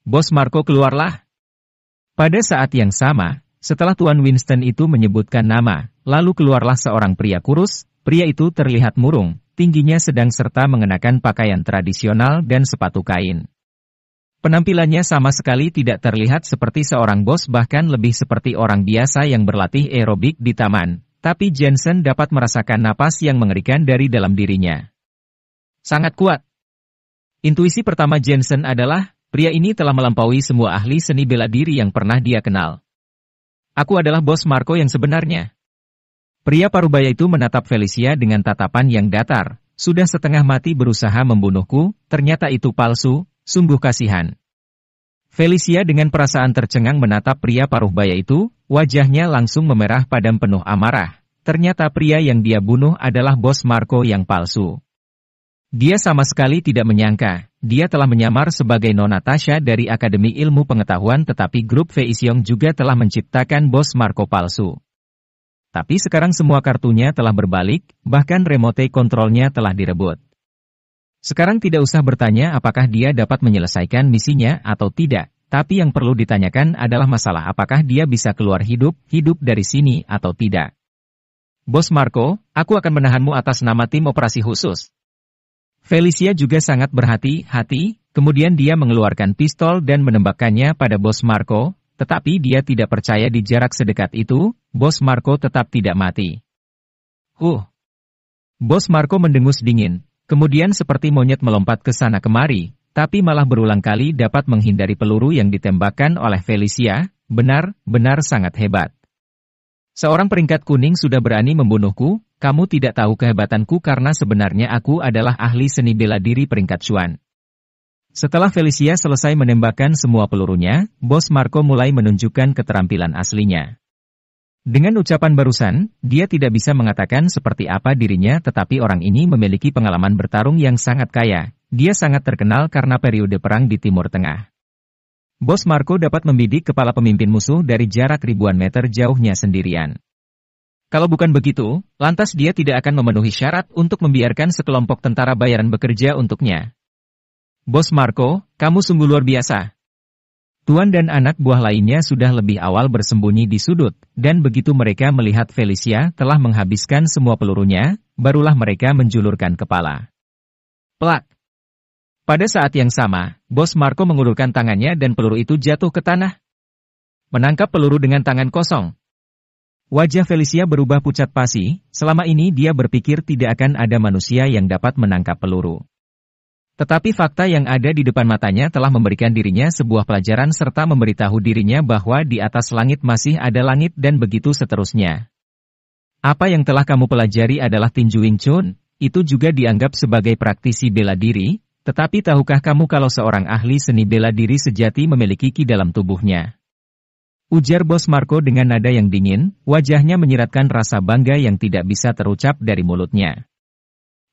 Bos Marco keluarlah. Pada saat yang sama, setelah Tuan Winston itu menyebutkan nama, lalu keluarlah seorang pria kurus, pria itu terlihat murung, tingginya sedang serta mengenakan pakaian tradisional dan sepatu kain. Penampilannya sama sekali tidak terlihat seperti seorang bos, bahkan lebih seperti orang biasa yang berlatih aerobik di taman. Tapi Jensen dapat merasakan napas yang mengerikan dari dalam dirinya. Sangat kuat. Intuisi pertama Jensen adalah, pria ini telah melampaui semua ahli seni bela diri yang pernah dia kenal. Aku adalah bos Marco yang sebenarnya. Pria parubaya itu menatap Felicia dengan tatapan yang datar. Sudah setengah mati berusaha membunuhku, ternyata itu palsu, sungguh kasihan. Felicia dengan perasaan tercengang menatap pria parubaya itu, wajahnya langsung memerah padam penuh amarah. Ternyata pria yang dia bunuh adalah bos Marco yang palsu. Dia sama sekali tidak menyangka, dia telah menyamar sebagai Nona Tasha dari Akademi Ilmu Pengetahuan, tetapi grup Feixiong juga telah menciptakan bos Marco palsu. Tapi sekarang semua kartunya telah berbalik, bahkan remote kontrolnya telah direbut. Sekarang tidak usah bertanya apakah dia dapat menyelesaikan misinya atau tidak, tapi yang perlu ditanyakan adalah masalah apakah dia bisa keluar hidup dari sini atau tidak. Bos Marco, aku akan menahanmu atas nama tim operasi khusus. Felicia juga sangat berhati-hati, kemudian dia mengeluarkan pistol dan menembakkannya pada bos Marco, tetapi dia tidak percaya di jarak sedekat itu, bos Marco tetap tidak mati. Bos Marco mendengus dingin, kemudian seperti monyet melompat ke sana kemari, tapi malah berulang kali dapat menghindari peluru yang ditembakkan oleh Felicia, benar-benar sangat hebat. Seorang peringkat kuning sudah berani membunuhku, kamu tidak tahu kehebatanku karena sebenarnya aku adalah ahli seni bela diri peringkat Chuan. Setelah Felicia selesai menembakkan semua pelurunya, bos Marco mulai menunjukkan keterampilan aslinya. Dengan ucapan barusan, dia tidak bisa mengatakan seperti apa dirinya, tetapi orang ini memiliki pengalaman bertarung yang sangat kaya. Dia sangat terkenal karena periode perang di Timur Tengah. Bos Marco dapat membidik kepala pemimpin musuh dari jarak ribuan meter jauhnya sendirian. Kalau bukan begitu, lantas dia tidak akan memenuhi syarat untuk membiarkan sekelompok tentara bayaran bekerja untuknya. Bos Marco, kamu sungguh luar biasa. Tuan dan anak buah lainnya sudah lebih awal bersembunyi di sudut, dan begitu mereka melihat Felicia telah menghabiskan semua pelurunya, barulah mereka menjulurkan kepala. Plak! Pada saat yang sama, bos Marco mengulurkan tangannya dan peluru itu jatuh ke tanah. Menangkap peluru dengan tangan kosong. Wajah Felicia berubah pucat pasi, selama ini dia berpikir tidak akan ada manusia yang dapat menangkap peluru. Tetapi fakta yang ada di depan matanya telah memberikan dirinya sebuah pelajaran serta memberitahu dirinya bahwa di atas langit masih ada langit dan begitu seterusnya. Apa yang telah kamu pelajari adalah tinju Wing Chun, itu juga dianggap sebagai praktisi bela diri, tetapi tahukah kamu kalau seorang ahli seni bela diri sejati memiliki ki dalam tubuhnya? Ujar bos Marco dengan nada yang dingin, wajahnya menyiratkan rasa bangga yang tidak bisa terucap dari mulutnya.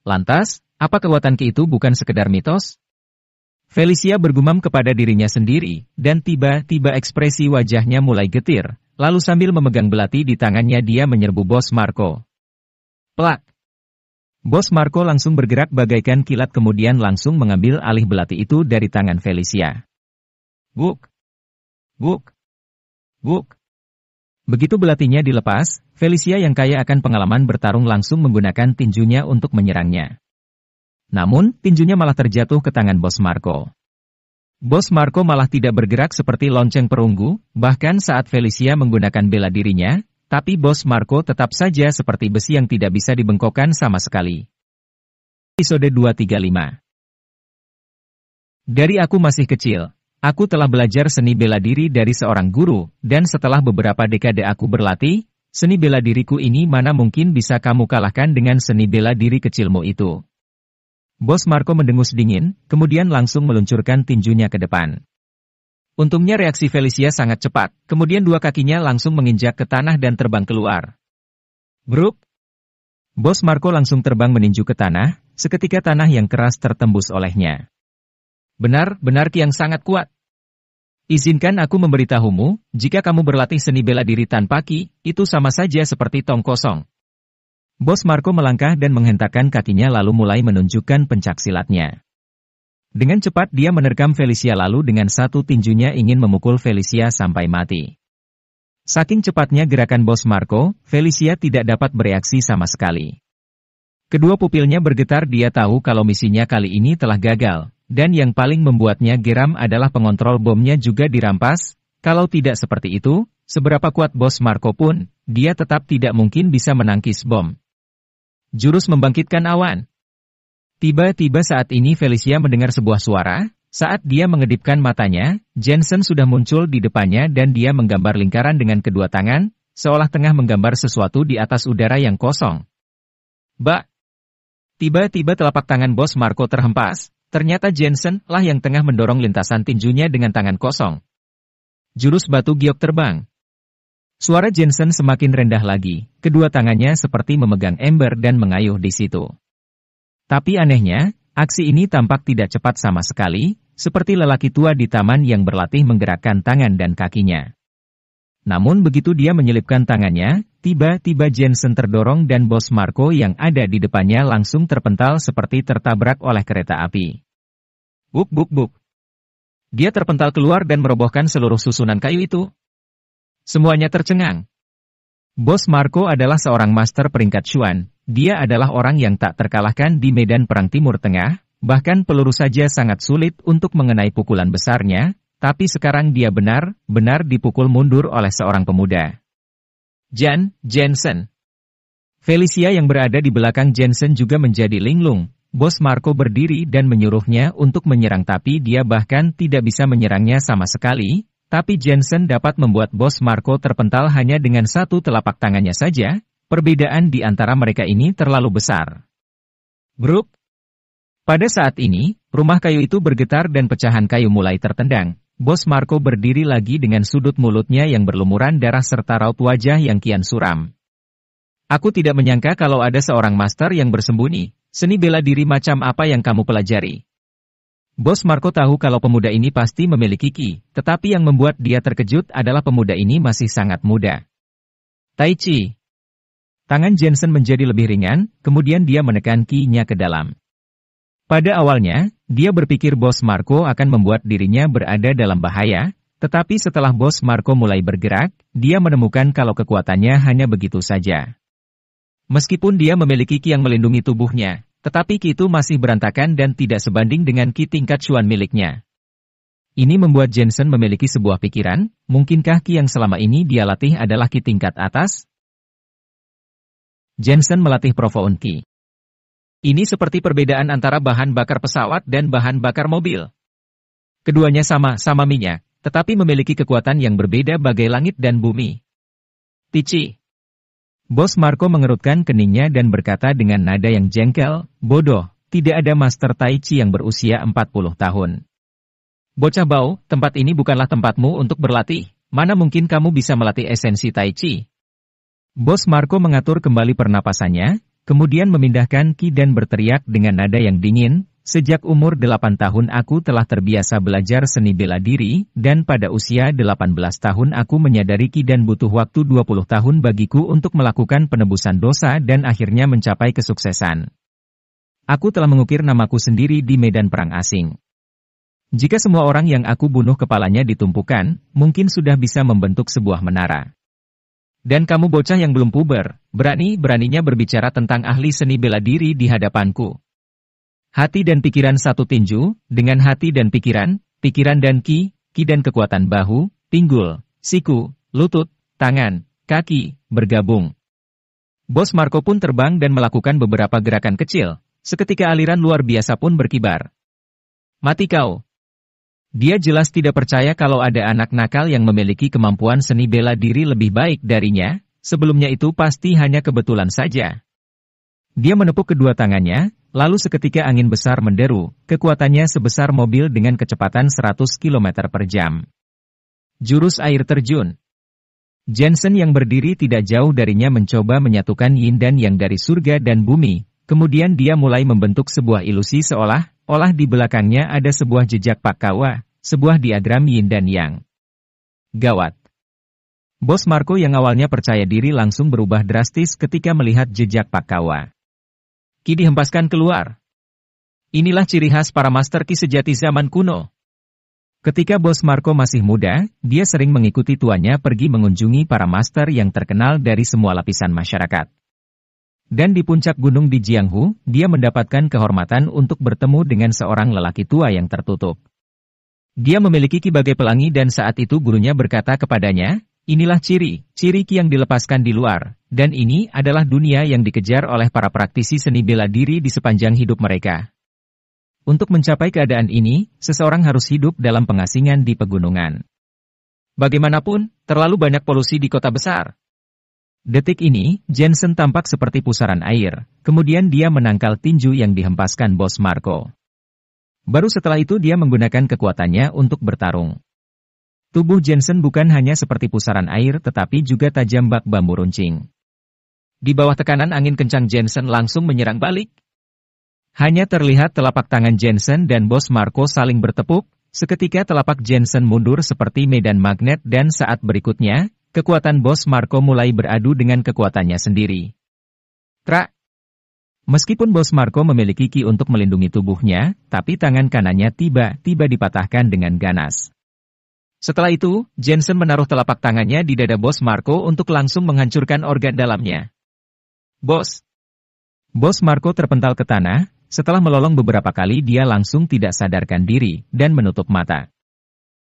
Lantas, apa kekuatan ki itu bukan sekedar mitos? Felicia bergumam kepada dirinya sendiri, dan tiba-tiba ekspresi wajahnya mulai getir, lalu sambil memegang belati di tangannya dia menyerbu bos Marco. Plak! Bos Marco langsung bergerak bagaikan kilat kemudian langsung mengambil alih belati itu dari tangan Felicia. Buk! Buk! Buk! Begitu belatinya dilepas, Felicia yang kaya akan pengalaman bertarung langsung menggunakan tinjunya untuk menyerangnya. Namun, tinjunya malah terjatuh ke tangan bos Marco. Bos Marco malah tidak bergerak seperti lonceng perunggu, bahkan saat Felicia menggunakan bela dirinya, tapi bos Marco tetap saja seperti besi yang tidak bisa dibengkokkan sama sekali. Episode 235. Dari aku masih kecil, aku telah belajar seni bela diri dari seorang guru, dan setelah beberapa dekade aku berlatih, seni bela diriku ini mana mungkin bisa kamu kalahkan dengan seni bela diri kecilmu itu. Bos Marco mendengus dingin, kemudian langsung meluncurkan tinjunya ke depan. Untungnya reaksi Felicia sangat cepat, kemudian dua kakinya langsung menginjak ke tanah dan terbang keluar. Bruk! Bos Marco langsung terbang meninju ke tanah, seketika tanah yang keras tertembus olehnya. Benar-benar ki yang sangat kuat. Izinkan aku memberitahumu, jika kamu berlatih seni bela diri tanpa ki, itu sama saja seperti tong kosong. Bos Marco melangkah dan menghentakkan kakinya lalu mulai menunjukkan pencaksilatnya. Dengan cepat dia menerkam Felicia lalu dengan satu tinjunya ingin memukul Felicia sampai mati. Saking cepatnya gerakan bos Marco, Felicia tidak dapat bereaksi sama sekali. Kedua pupilnya bergetar, dia tahu kalau misinya kali ini telah gagal, dan yang paling membuatnya geram adalah pengontrol bomnya juga dirampas. Kalau tidak seperti itu, seberapa kuat Bos Marco pun, dia tetap tidak mungkin bisa menangkis bom. Jurus membangkitkan awan. Tiba-tiba saat ini Felicia mendengar sebuah suara. Saat dia mengedipkan matanya, Jensen sudah muncul di depannya dan dia menggambar lingkaran dengan kedua tangan, seolah tengah menggambar sesuatu di atas udara yang kosong. Ba! Tiba-tiba telapak tangan Bos Marco terhempas, ternyata Jensen lah yang tengah mendorong lintasan tinjunya dengan tangan kosong. Jurus batu giok terbang. Suara Jensen semakin rendah lagi, kedua tangannya seperti memegang ember dan mengayuh di situ. Tapi anehnya, aksi ini tampak tidak cepat sama sekali, seperti lelaki tua di taman yang berlatih menggerakkan tangan dan kakinya. Namun begitu dia menyelipkan tangannya, tiba-tiba Jensen terdorong dan Bos Marco yang ada di depannya langsung terpental seperti tertabrak oleh kereta api. Buk buk buk. Dia terpental keluar dan merobohkan seluruh susunan kayu itu. Semuanya tercengang. Bos Marco adalah seorang master peringkat Chuan, dia adalah orang yang tak terkalahkan di medan perang Timur Tengah, bahkan peluru saja sangat sulit untuk mengenai pukulan besarnya, tapi sekarang dia benar-benar dipukul mundur oleh seorang pemuda. Jensen. Felicia yang berada di belakang Jensen juga menjadi linglung. Bos Marco berdiri dan menyuruhnya untuk menyerang tapi dia bahkan tidak bisa menyerangnya sama sekali, tapi Jensen dapat membuat Bos Marco terpental hanya dengan satu telapak tangannya saja, perbedaan di antara mereka ini terlalu besar. Bruk! Pada saat ini, rumah kayu itu bergetar dan pecahan kayu mulai tertendang. Bos Marco berdiri lagi dengan sudut mulutnya yang berlumuran darah serta raut wajah yang kian suram. Aku tidak menyangka kalau ada seorang master yang bersembunyi. Seni bela diri macam apa yang kamu pelajari? Bos Marco tahu kalau pemuda ini pasti memiliki ki, tetapi yang membuat dia terkejut adalah pemuda ini masih sangat muda. Tai Chi. Tangan Jensen menjadi lebih ringan, kemudian dia menekan ki-nya ke dalam. Pada awalnya, dia berpikir Bos Marco akan membuat dirinya berada dalam bahaya, tetapi setelah Bos Marco mulai bergerak, dia menemukan kalau kekuatannya hanya begitu saja. Meskipun dia memiliki ki yang melindungi tubuhnya, tetapi ki itu masih berantakan dan tidak sebanding dengan ki tingkat Chuan miliknya. Ini membuat Jensen memiliki sebuah pikiran, mungkinkah ki yang selama ini dia latih adalah ki tingkat atas? Jensen melatih Profound Ki. Ini seperti perbedaan antara bahan bakar pesawat dan bahan bakar mobil. Keduanya sama-sama minyak, tetapi memiliki kekuatan yang berbeda bagai langit dan bumi. Tici. Bos Marco mengerutkan keningnya dan berkata dengan nada yang jengkel, bodoh, tidak ada Master Tai Chi yang berusia 40 tahun. Bocah bau, tempat ini bukanlah tempatmu untuk berlatih, mana mungkin kamu bisa melatih esensi Tai Chi. Bos Marco mengatur kembali pernapasannya, kemudian memindahkan ki dan berteriak dengan nada yang dingin, sejak umur 8 tahun aku telah terbiasa belajar seni bela diri, dan pada usia 18 tahun aku menyadari ki dan butuh waktu 20 tahun bagiku untuk melakukan penebusan dosa dan akhirnya mencapai kesuksesan. Aku telah mengukir namaku sendiri di medan perang asing. Jika semua orang yang aku bunuh kepalanya ditumpukan, mungkin sudah bisa membentuk sebuah menara. Dan kamu bocah yang belum puber, berani-beraninya berbicara tentang ahli seni bela diri di hadapanku. Hati dan pikiran satu tinju, dengan hati dan pikiran dan ki dan kekuatan bahu, pinggul, siku, lutut, tangan, kaki, bergabung. Bos Marco pun terbang dan melakukan beberapa gerakan kecil, seketika aliran luar biasa pun berkibar. Mati kau! Dia jelas tidak percaya kalau ada anak nakal yang memiliki kemampuan seni bela diri lebih baik darinya, sebelumnya itu pasti hanya kebetulan saja. Dia menepuk kedua tangannya, lalu seketika angin besar menderu, kekuatannya sebesar mobil dengan kecepatan 100 km per jam. Jurus air terjun. Jensen yang berdiri tidak jauh darinya mencoba menyatukan yin dan yang dari surga dan bumi, kemudian dia mulai membentuk sebuah ilusi seolah-olah di belakangnya ada sebuah jejak Pakkawa, sebuah diagram yin dan yang. Gawat. Bos Marco yang awalnya percaya diri langsung berubah drastis ketika melihat jejak Pakkawa. Ki dihempaskan keluar. Inilah ciri khas para master ki sejati zaman kuno. Ketika Bos Marco masih muda, dia sering mengikuti tuannya pergi mengunjungi para master yang terkenal dari semua lapisan masyarakat. Dan di puncak gunung di Jianghu, dia mendapatkan kehormatan untuk bertemu dengan seorang lelaki tua yang tertutup. Dia memiliki ki bagai pelangi dan saat itu gurunya berkata kepadanya, inilah ciri ki yang dilepaskan di luar, dan ini adalah dunia yang dikejar oleh para praktisi seni bela diri di sepanjang hidup mereka. Untuk mencapai keadaan ini, seseorang harus hidup dalam pengasingan di pegunungan. Bagaimanapun, terlalu banyak polusi di kota besar. Detik ini, Jensen tampak seperti pusaran air, kemudian dia menangkal tinju yang dihempaskan Bos Marco. Baru setelah itu dia menggunakan kekuatannya untuk bertarung. Tubuh Jensen bukan hanya seperti pusaran air tetapi juga tajam bak bambu runcing. Di bawah tekanan angin kencang Jensen langsung menyerang balik. Hanya terlihat telapak tangan Jensen dan Bos Marco saling bertepuk, seketika telapak Jensen mundur seperti medan magnet dan saat berikutnya, kekuatan Bos Marco mulai beradu dengan kekuatannya sendiri. Trak! Meskipun Bos Marco memiliki ki untuk melindungi tubuhnya, tapi tangan kanannya tiba-tiba dipatahkan dengan ganas. Setelah itu, Jensen menaruh telapak tangannya di dada Bos Marco untuk langsung menghancurkan organ dalamnya. Bos Marco terpental ke tanah, setelah melolong beberapa kali dia langsung tidak sadarkan diri dan menutup mata.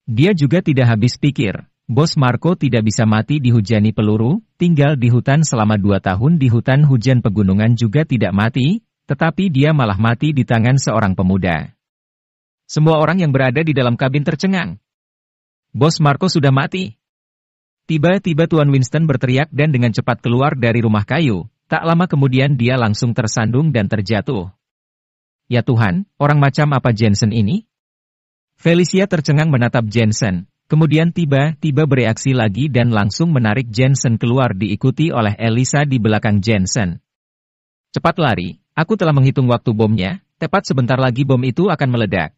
Dia juga tidak habis pikir. Bos Marco tidak bisa mati dihujani peluru, tinggal di hutan selama 2 tahun di hutan hujan pegunungan juga tidak mati, tetapi dia malah mati di tangan seorang pemuda. Semua orang yang berada di dalam kabin tercengang. Bos Marco sudah mati. Tiba-tiba Tuan Winston berteriak dan dengan cepat keluar dari rumah kayu, tak lama kemudian dia langsung tersandung dan terjatuh. Ya Tuhan, orang macam apa Jensen ini? Felicia tercengang menatap Jensen. Kemudian tiba-tiba bereaksi lagi dan langsung menarik Jensen keluar diikuti oleh Elisa di belakang Jensen. Cepat lari, aku telah menghitung waktu bomnya, tepat sebentar lagi bom itu akan meledak.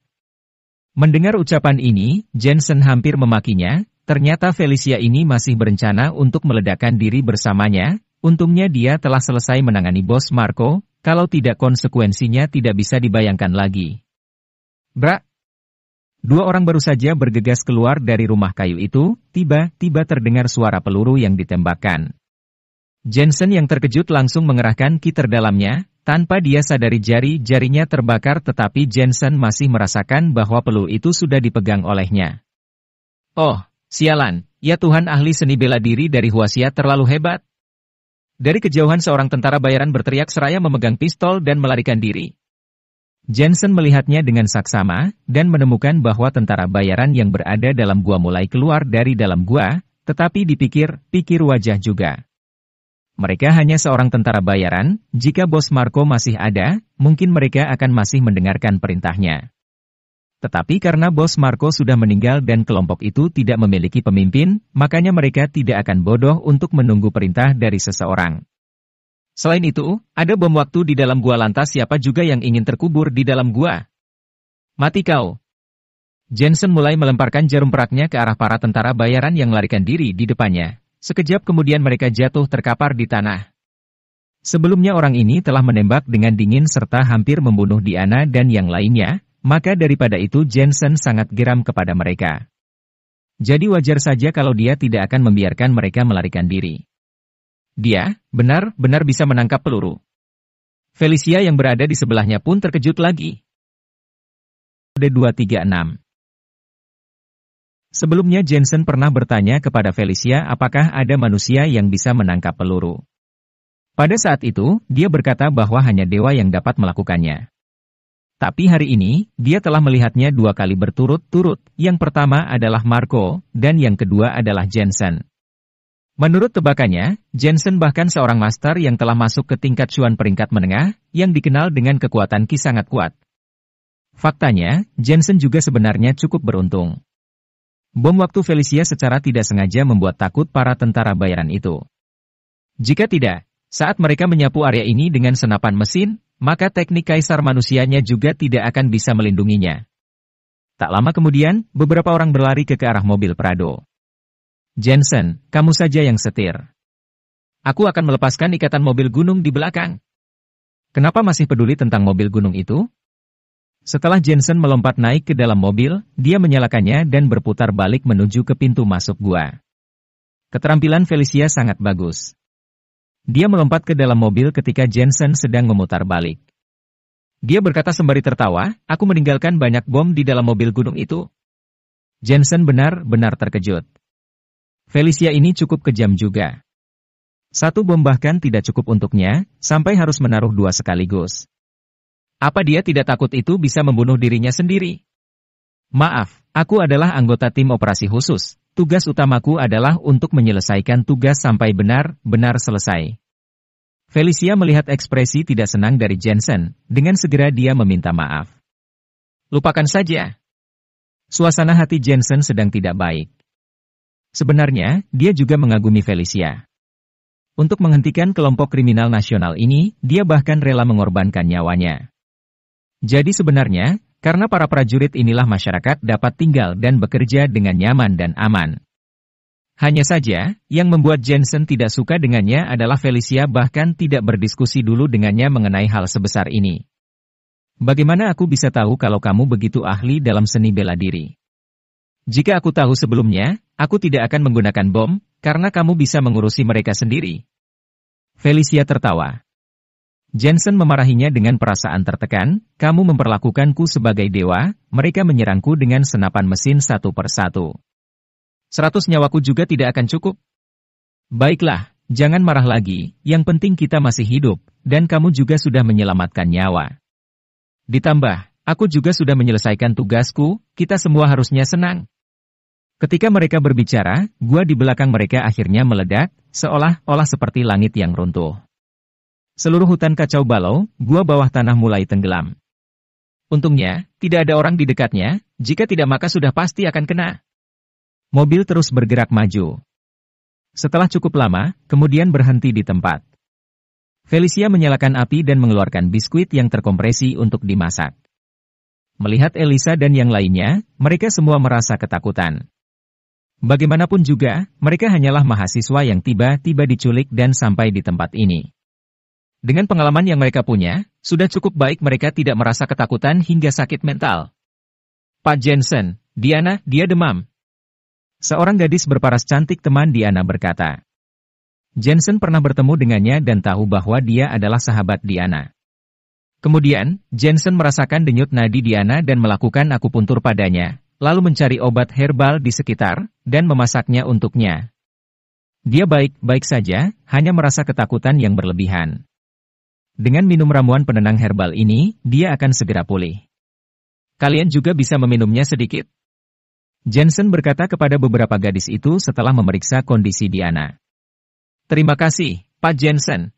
Mendengar ucapan ini, Jensen hampir memakinya, ternyata Felicia ini masih berencana untuk meledakkan diri bersamanya, untungnya dia telah selesai menangani Bos Marco, kalau tidak konsekuensinya tidak bisa dibayangkan lagi. Brak! 2 orang baru saja bergegas keluar dari rumah kayu itu, tiba-tiba terdengar suara peluru yang ditembakkan. Jensen yang terkejut langsung mengerahkan ki terdalamnya, tanpa dia sadari jari-jarinya terbakar tetapi Jensen masih merasakan bahwa peluru itu sudah dipegang olehnya. Oh, sialan, ya Tuhan ahli seni bela diri dari Huaxia terlalu hebat. Dari kejauhan seorang tentara bayaran berteriak seraya memegang pistol dan melarikan diri. Jensen melihatnya dengan saksama, dan menemukan bahwa tentara bayaran yang berada dalam gua mulai keluar dari dalam gua, tetapi dipikir-pikir wajah juga. Mereka hanya seorang tentara bayaran, jika Bos Marco masih ada, mungkin mereka akan masih mendengarkan perintahnya. Tetapi karena Bos Marco sudah meninggal dan kelompok itu tidak memiliki pemimpin, makanya mereka tidak akan bodoh untuk menunggu perintah dari seseorang. Selain itu, ada bom waktu di dalam gua lantas siapa juga yang ingin terkubur di dalam gua? Mati kau! Jensen mulai melemparkan jarum peraknya ke arah para tentara bayaran yang melarikan diri di depannya. Sekejap kemudian mereka jatuh terkapar di tanah. Sebelumnya orang ini telah menembak dengan dingin serta hampir membunuh Diana dan yang lainnya, maka daripada itu Jensen sangat geram kepada mereka. Jadi wajar saja kalau dia tidak akan membiarkan mereka melarikan diri. Dia, benar-benar bisa menangkap peluru. Felicia yang berada di sebelahnya pun terkejut lagi. D236. Sebelumnya Jensen pernah bertanya kepada Felicia apakah ada manusia yang bisa menangkap peluru. Pada saat itu, dia berkata bahwa hanya dewa yang dapat melakukannya. Tapi hari ini, dia telah melihatnya 2 kali berturut-turut, yang pertama adalah Marco, dan yang kedua adalah Jensen. Menurut tebakannya, Jensen bahkan seorang master yang telah masuk ke tingkat Chuan peringkat menengah, yang dikenal dengan kekuatan ki sangat kuat. Faktanya, Jensen juga sebenarnya cukup beruntung. Bom waktu Felicia secara tidak sengaja membuat takut para tentara bayaran itu. Jika tidak, saat mereka menyapu area ini dengan senapan mesin, maka teknik kaisar manusianya juga tidak akan bisa melindunginya. Tak lama kemudian, beberapa orang berlari ke arah mobil Prado. Jensen, kamu saja yang setir. Aku akan melepaskan ikatan mobil gunung di belakang. Kenapa masih peduli tentang mobil gunung itu? Setelah Jensen melompat naik ke dalam mobil, dia menyalakannya dan berputar balik menuju ke pintu masuk gua. Keterampilan Felicia sangat bagus. Dia melompat ke dalam mobil ketika Jensen sedang memutar balik. Dia berkata sembari tertawa, aku meninggalkan banyak bom di dalam mobil gunung itu. Jensen benar-benar terkejut. Felicia ini cukup kejam juga. Satu bom bahkan tidak cukup untuknya, sampai harus menaruh dua sekaligus. Apa dia tidak takut itu bisa membunuh dirinya sendiri? Maaf, aku adalah anggota tim operasi khusus. Tugas utamaku adalah untuk menyelesaikan tugas sampai benar-benar selesai. Felicia melihat ekspresi tidak senang dari Jensen, dengan segera dia meminta maaf. Lupakan saja. Suasana hati Jensen sedang tidak baik. Sebenarnya, dia juga mengagumi Felicia. Untuk menghentikan kelompok kriminal nasional ini, dia bahkan rela mengorbankan nyawanya. Jadi sebenarnya, karena para prajurit inilah masyarakat dapat tinggal dan bekerja dengan nyaman dan aman. Hanya saja, yang membuat Jensen tidak suka dengannya adalah Felicia bahkan tidak berdiskusi dulu dengannya mengenai hal sebesar ini. Bagaimana aku bisa tahu kalau kamu begitu ahli dalam seni bela diri? Jika aku tahu sebelumnya, aku tidak akan menggunakan bom, karena kamu bisa mengurusi mereka sendiri. Felicia tertawa. Jensen memarahinya dengan perasaan tertekan, kamu memperlakukanku sebagai dewa, mereka menyerangku dengan senapan mesin satu persatu. 100 nyawaku juga tidak akan cukup. Baiklah, jangan marah lagi, yang penting kita masih hidup, dan kamu juga sudah menyelamatkan nyawa. Ditambah, aku juga sudah menyelesaikan tugasku, kita semua harusnya senang. Ketika mereka berbicara, gua di belakang mereka akhirnya meledak, seolah-olah seperti langit yang runtuh. Seluruh hutan kacau balau, gua bawah tanah mulai tenggelam. Untungnya, tidak ada orang di dekatnya, jika tidak maka sudah pasti akan kena. Mobil terus bergerak maju. Setelah cukup lama, kemudian berhenti di tempat. Felicia menyalakan api dan mengeluarkan biskuit yang terkompresi untuk dimasak. Melihat Elisa dan yang lainnya, mereka semua merasa ketakutan. Bagaimanapun juga, mereka hanyalah mahasiswa yang tiba-tiba diculik dan sampai di tempat ini. Dengan pengalaman yang mereka punya, sudah cukup baik mereka tidak merasa ketakutan hingga sakit mental. Pak Jensen, Diana, dia demam. Seorang gadis berparas cantik teman Diana berkata. Jensen pernah bertemu dengannya dan tahu bahwa dia adalah sahabat Diana. Kemudian, Jensen merasakan denyut nadi Diana dan melakukan akupuntur padanya, lalu mencari obat herbal di sekitar, dan memasaknya untuknya. Dia baik-baik saja, hanya merasa ketakutan yang berlebihan. Dengan minum ramuan penenang herbal ini, dia akan segera pulih. Kalian juga bisa meminumnya sedikit. Jensen berkata kepada beberapa gadis itu setelah memeriksa kondisi Diana. Terima kasih, Pak Jensen.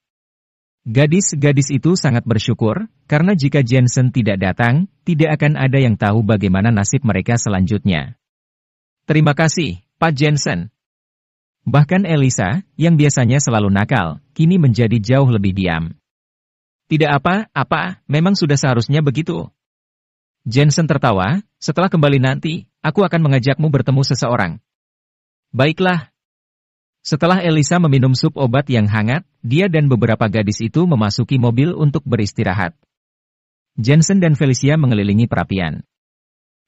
Gadis-gadis itu sangat bersyukur, karena jika Jensen tidak datang, tidak akan ada yang tahu bagaimana nasib mereka selanjutnya. Terima kasih, Pak Jensen. Bahkan Elisa, yang biasanya selalu nakal, kini menjadi jauh lebih diam. Tidak apa-apa, memang sudah seharusnya begitu. Jensen tertawa, setelah kembali nanti, aku akan mengajakmu bertemu seseorang. Baiklah. Setelah Elisa meminum sup obat yang hangat, dia dan beberapa gadis itu memasuki mobil untuk beristirahat. Jensen dan Felicia mengelilingi perapian.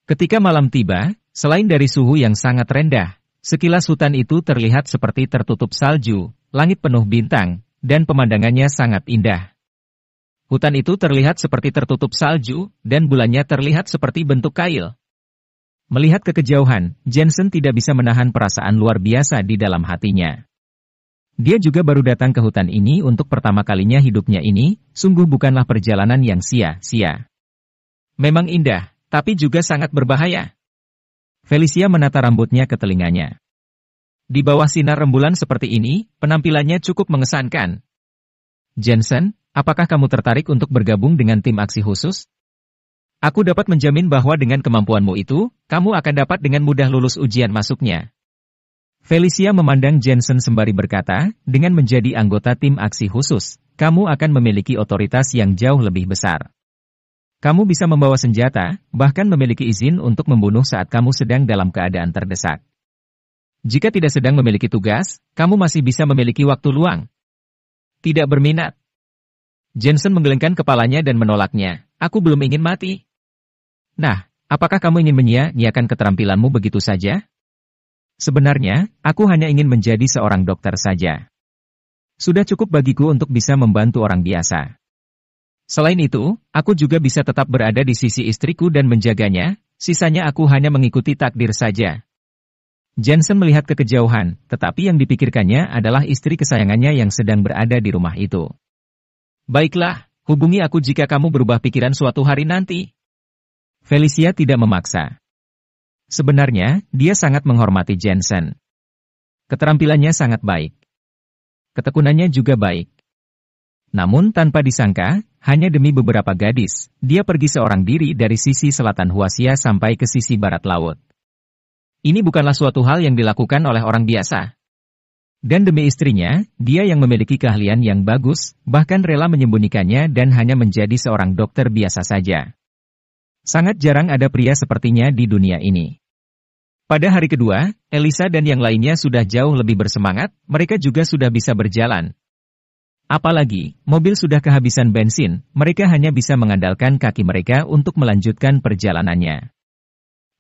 Ketika malam tiba, selain dari suhu yang sangat rendah, sekilas hutan itu terlihat seperti tertutup salju, langit penuh bintang, dan pemandangannya sangat indah. Hutan itu terlihat seperti tertutup salju, dan bulannya terlihat seperti bentuk kail. Melihat ke kejauhan, Jensen tidak bisa menahan perasaan luar biasa di dalam hatinya. Dia juga baru datang ke hutan ini untuk pertama kalinya hidupnya ini, sungguh bukanlah perjalanan yang sia-sia. Memang indah, tapi juga sangat berbahaya. Felicia menata rambutnya ke telinganya. Di bawah sinar rembulan seperti ini, penampilannya cukup mengesankan. Jensen, apakah kamu tertarik untuk bergabung dengan tim aksi khusus? Aku dapat menjamin bahwa dengan kemampuanmu itu, kamu akan dapat dengan mudah lulus ujian masuknya. Felicia memandang Jensen sembari berkata, dengan menjadi anggota tim aksi khusus, kamu akan memiliki otoritas yang jauh lebih besar. Kamu bisa membawa senjata, bahkan memiliki izin untuk membunuh saat kamu sedang dalam keadaan terdesak. Jika tidak sedang memiliki tugas, kamu masih bisa memiliki waktu luang. Tidak berminat. Jensen menggelengkan kepalanya dan menolaknya. Aku belum ingin mati. Nah, apakah kamu ingin menyia-nyiakan keterampilanmu begitu saja? Sebenarnya, aku hanya ingin menjadi seorang dokter saja. Sudah cukup bagiku untuk bisa membantu orang biasa. Selain itu, aku juga bisa tetap berada di sisi istriku dan menjaganya, sisanya aku hanya mengikuti takdir saja. Jensen melihat ke kejauhan, tetapi yang dipikirkannya adalah istri kesayangannya yang sedang berada di rumah itu. Baiklah, hubungi aku jika kamu berubah pikiran suatu hari nanti. Felicia tidak memaksa. Sebenarnya, dia sangat menghormati Jensen. Keterampilannya sangat baik. Ketekunannya juga baik. Namun tanpa disangka, hanya demi beberapa gadis, dia pergi seorang diri dari sisi selatan Huasia sampai ke sisi barat laut. Ini bukanlah suatu hal yang dilakukan oleh orang biasa. Dan demi istrinya, dia yang memiliki keahlian yang bagus, bahkan rela menyembunyikannya dan hanya menjadi seorang dokter biasa saja. Sangat jarang ada pria sepertinya di dunia ini. Pada hari kedua, Elisa dan yang lainnya sudah jauh lebih bersemangat, mereka juga sudah bisa berjalan. Apalagi, mobil sudah kehabisan bensin, mereka hanya bisa mengandalkan kaki mereka untuk melanjutkan perjalanannya.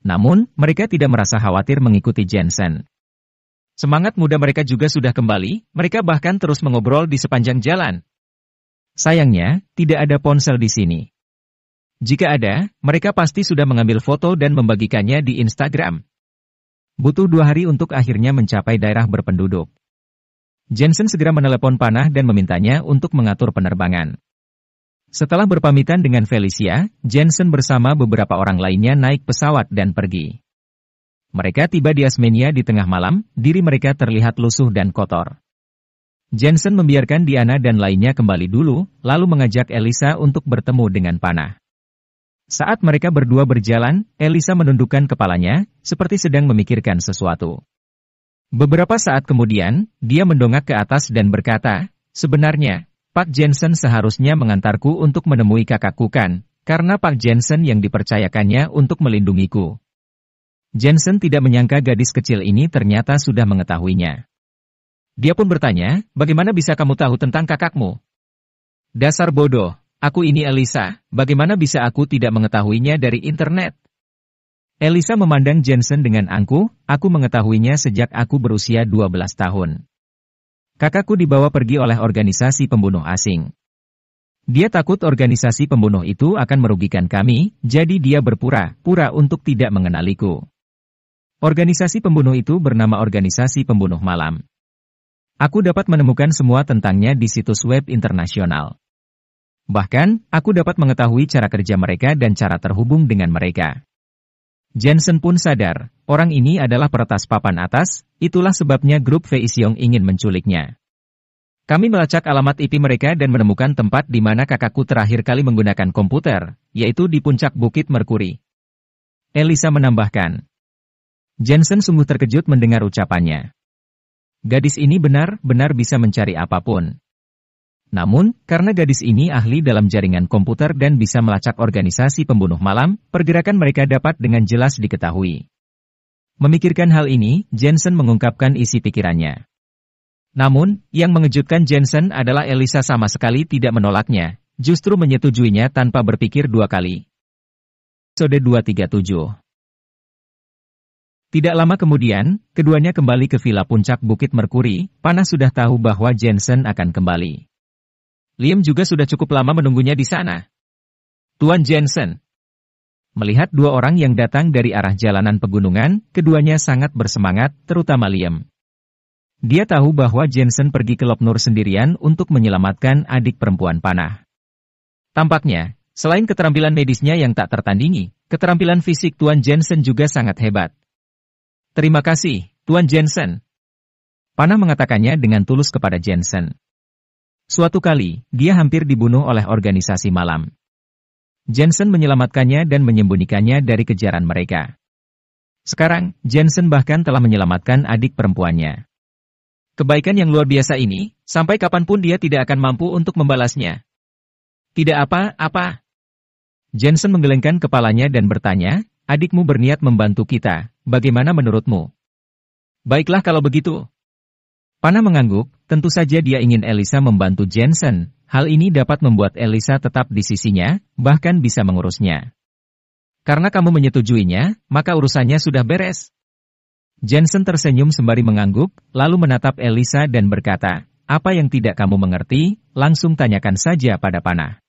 Namun, mereka tidak merasa khawatir mengikuti Jensen. Semangat muda mereka juga sudah kembali, mereka bahkan terus mengobrol di sepanjang jalan. Sayangnya, tidak ada ponsel di sini. Jika ada, mereka pasti sudah mengambil foto dan membagikannya di Instagram. Butuh 2 hari untuk akhirnya mencapai daerah berpenduduk. Jensen segera menelepon Panah dan memintanya untuk mengatur penerbangan. Setelah berpamitan dengan Felicia, Jensen bersama beberapa orang lainnya naik pesawat dan pergi. Mereka tiba di Asmenia di tengah malam, diri mereka terlihat lusuh dan kotor. Jensen membiarkan Diana dan lainnya kembali dulu, lalu mengajak Elisa untuk bertemu dengan Panah. Saat mereka berdua berjalan, Elisa menundukkan kepalanya, seperti sedang memikirkan sesuatu. Beberapa saat kemudian, dia mendongak ke atas dan berkata, "Sebenarnya, Pak Jensen seharusnya mengantarku untuk menemui kakakku kan, karena Pak Jensen yang dipercayakannya untuk melindungiku." Jensen tidak menyangka gadis kecil ini ternyata sudah mengetahuinya. Dia pun bertanya, "Bagaimana bisa kamu tahu tentang kakakmu?" "Dasar bodoh, aku ini Elisa, bagaimana bisa aku tidak mengetahuinya dari internet?" Elisa memandang Jensen dengan angkuh, "Aku mengetahuinya sejak aku berusia 12 tahun. Kakakku dibawa pergi oleh organisasi pembunuh asing. Dia takut organisasi pembunuh itu akan merugikan kami, jadi dia berpura-pura untuk tidak mengenaliku. Organisasi pembunuh itu bernama Organisasi Pembunuh Malam. Aku dapat menemukan semua tentangnya di situs web internasional. Bahkan, aku dapat mengetahui cara kerja mereka dan cara terhubung dengan mereka." Jensen pun sadar, orang ini adalah peretas papan atas, itulah sebabnya grup Feixiong ingin menculiknya. "Kami melacak alamat IP mereka dan menemukan tempat di mana kakakku terakhir kali menggunakan komputer, yaitu di puncak Bukit Merkuri." Elisa menambahkan. Jensen sungguh terkejut mendengar ucapannya. Gadis ini benar-benar bisa mencari apapun. Namun, karena gadis ini ahli dalam jaringan komputer dan bisa melacak organisasi pembunuh malam, pergerakan mereka dapat dengan jelas diketahui. Memikirkan hal ini, Jensen mengungkapkan isi pikirannya. Namun, yang mengejutkan Jensen adalah Elisa sama sekali tidak menolaknya, justru menyetujuinya tanpa berpikir 2 kali. Episode 237. Tidak lama kemudian, keduanya kembali ke villa puncak Bukit Merkuri. Panah sudah tahu bahwa Jensen akan kembali. Liam juga sudah cukup lama menunggunya di sana. "Tuan Jensen." Melihat 2 orang yang datang dari arah jalanan pegunungan, keduanya sangat bersemangat, terutama Liam. Dia tahu bahwa Jensen pergi ke Lop Nur sendirian untuk menyelamatkan adik perempuan Panah. Tampaknya, selain keterampilan medisnya yang tak tertandingi, keterampilan fisik Tuan Jensen juga sangat hebat. "Terima kasih, Tuan Jensen." Panah mengatakannya dengan tulus kepada Jensen. Suatu kali, dia hampir dibunuh oleh organisasi malam. Jensen menyelamatkannya dan menyembunyikannya dari kejaran mereka. Sekarang, Jensen bahkan telah menyelamatkan adik perempuannya. Kebaikan yang luar biasa ini, sampai kapanpun dia tidak akan mampu untuk membalasnya. "Tidak apa-apa." Jensen menggelengkan kepalanya dan bertanya, "Adikmu berniat membantu kita, bagaimana menurutmu?" "Baiklah kalau begitu." Panah mengangguk, tentu saja dia ingin Elisa membantu Jensen. Hal ini dapat membuat Elisa tetap di sisinya, bahkan bisa mengurusnya. "Karena kamu menyetujuinya, maka urusannya sudah beres." Jensen tersenyum sembari mengangguk, lalu menatap Elisa dan berkata, apa yang tidak kamu mengerti, langsung tanyakan saja pada panah.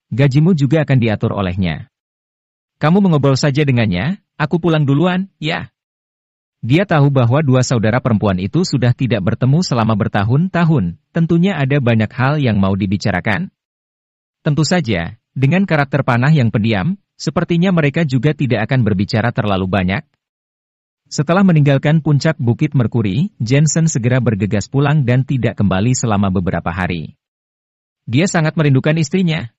Gajimu juga akan diatur olehnya. Kamu mengobrol saja dengannya, aku pulang duluan, ya. Dia tahu bahwa dua saudara perempuan itu sudah tidak bertemu selama bertahun-tahun, tentunya ada banyak hal yang mau dibicarakan. Tentu saja, dengan karakter panah yang pendiam, sepertinya mereka juga tidak akan berbicara terlalu banyak. Setelah meninggalkan puncak Bukit Merkuri, Jensen segera bergegas pulang dan tidak kembali selama beberapa hari. Dia sangat merindukan istrinya.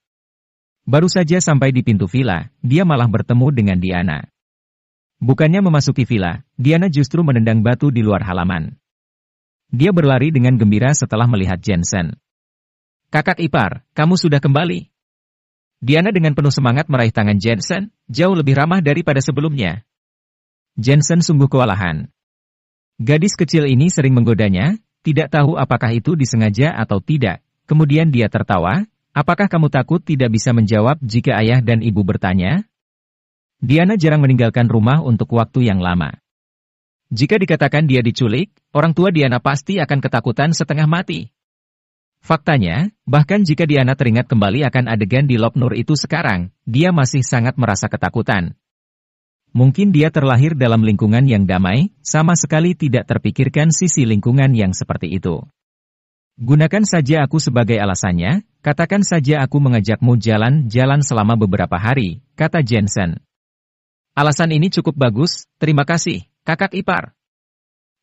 Baru saja sampai di pintu villa, dia malah bertemu dengan Diana. Bukannya memasuki villa, Diana justru menendang batu di luar halaman. Dia berlari dengan gembira setelah melihat Jensen. Kakak ipar, kamu sudah kembali. Diana dengan penuh semangat meraih tangan Jensen, jauh lebih ramah daripada sebelumnya. Jensen sungguh kewalahan. Gadis kecil ini sering menggodanya, tidak tahu apakah itu disengaja atau tidak. Kemudian dia tertawa, apakah kamu takut tidak bisa menjawab jika ayah dan ibu bertanya? Diana jarang meninggalkan rumah untuk waktu yang lama. Jika dikatakan dia diculik, orang tua Diana pasti akan ketakutan setengah mati. Faktanya, bahkan jika Diana teringat kembali akan adegan di Lopnur itu sekarang, dia masih sangat merasa ketakutan. Mungkin dia terlahir dalam lingkungan yang damai, sama sekali tidak terpikirkan sisi lingkungan yang seperti itu. Gunakan saja aku sebagai alasannya, katakan saja aku mengajakmu jalan-jalan selama beberapa hari, kata Jensen. Alasan ini cukup bagus, terima kasih, kakak ipar.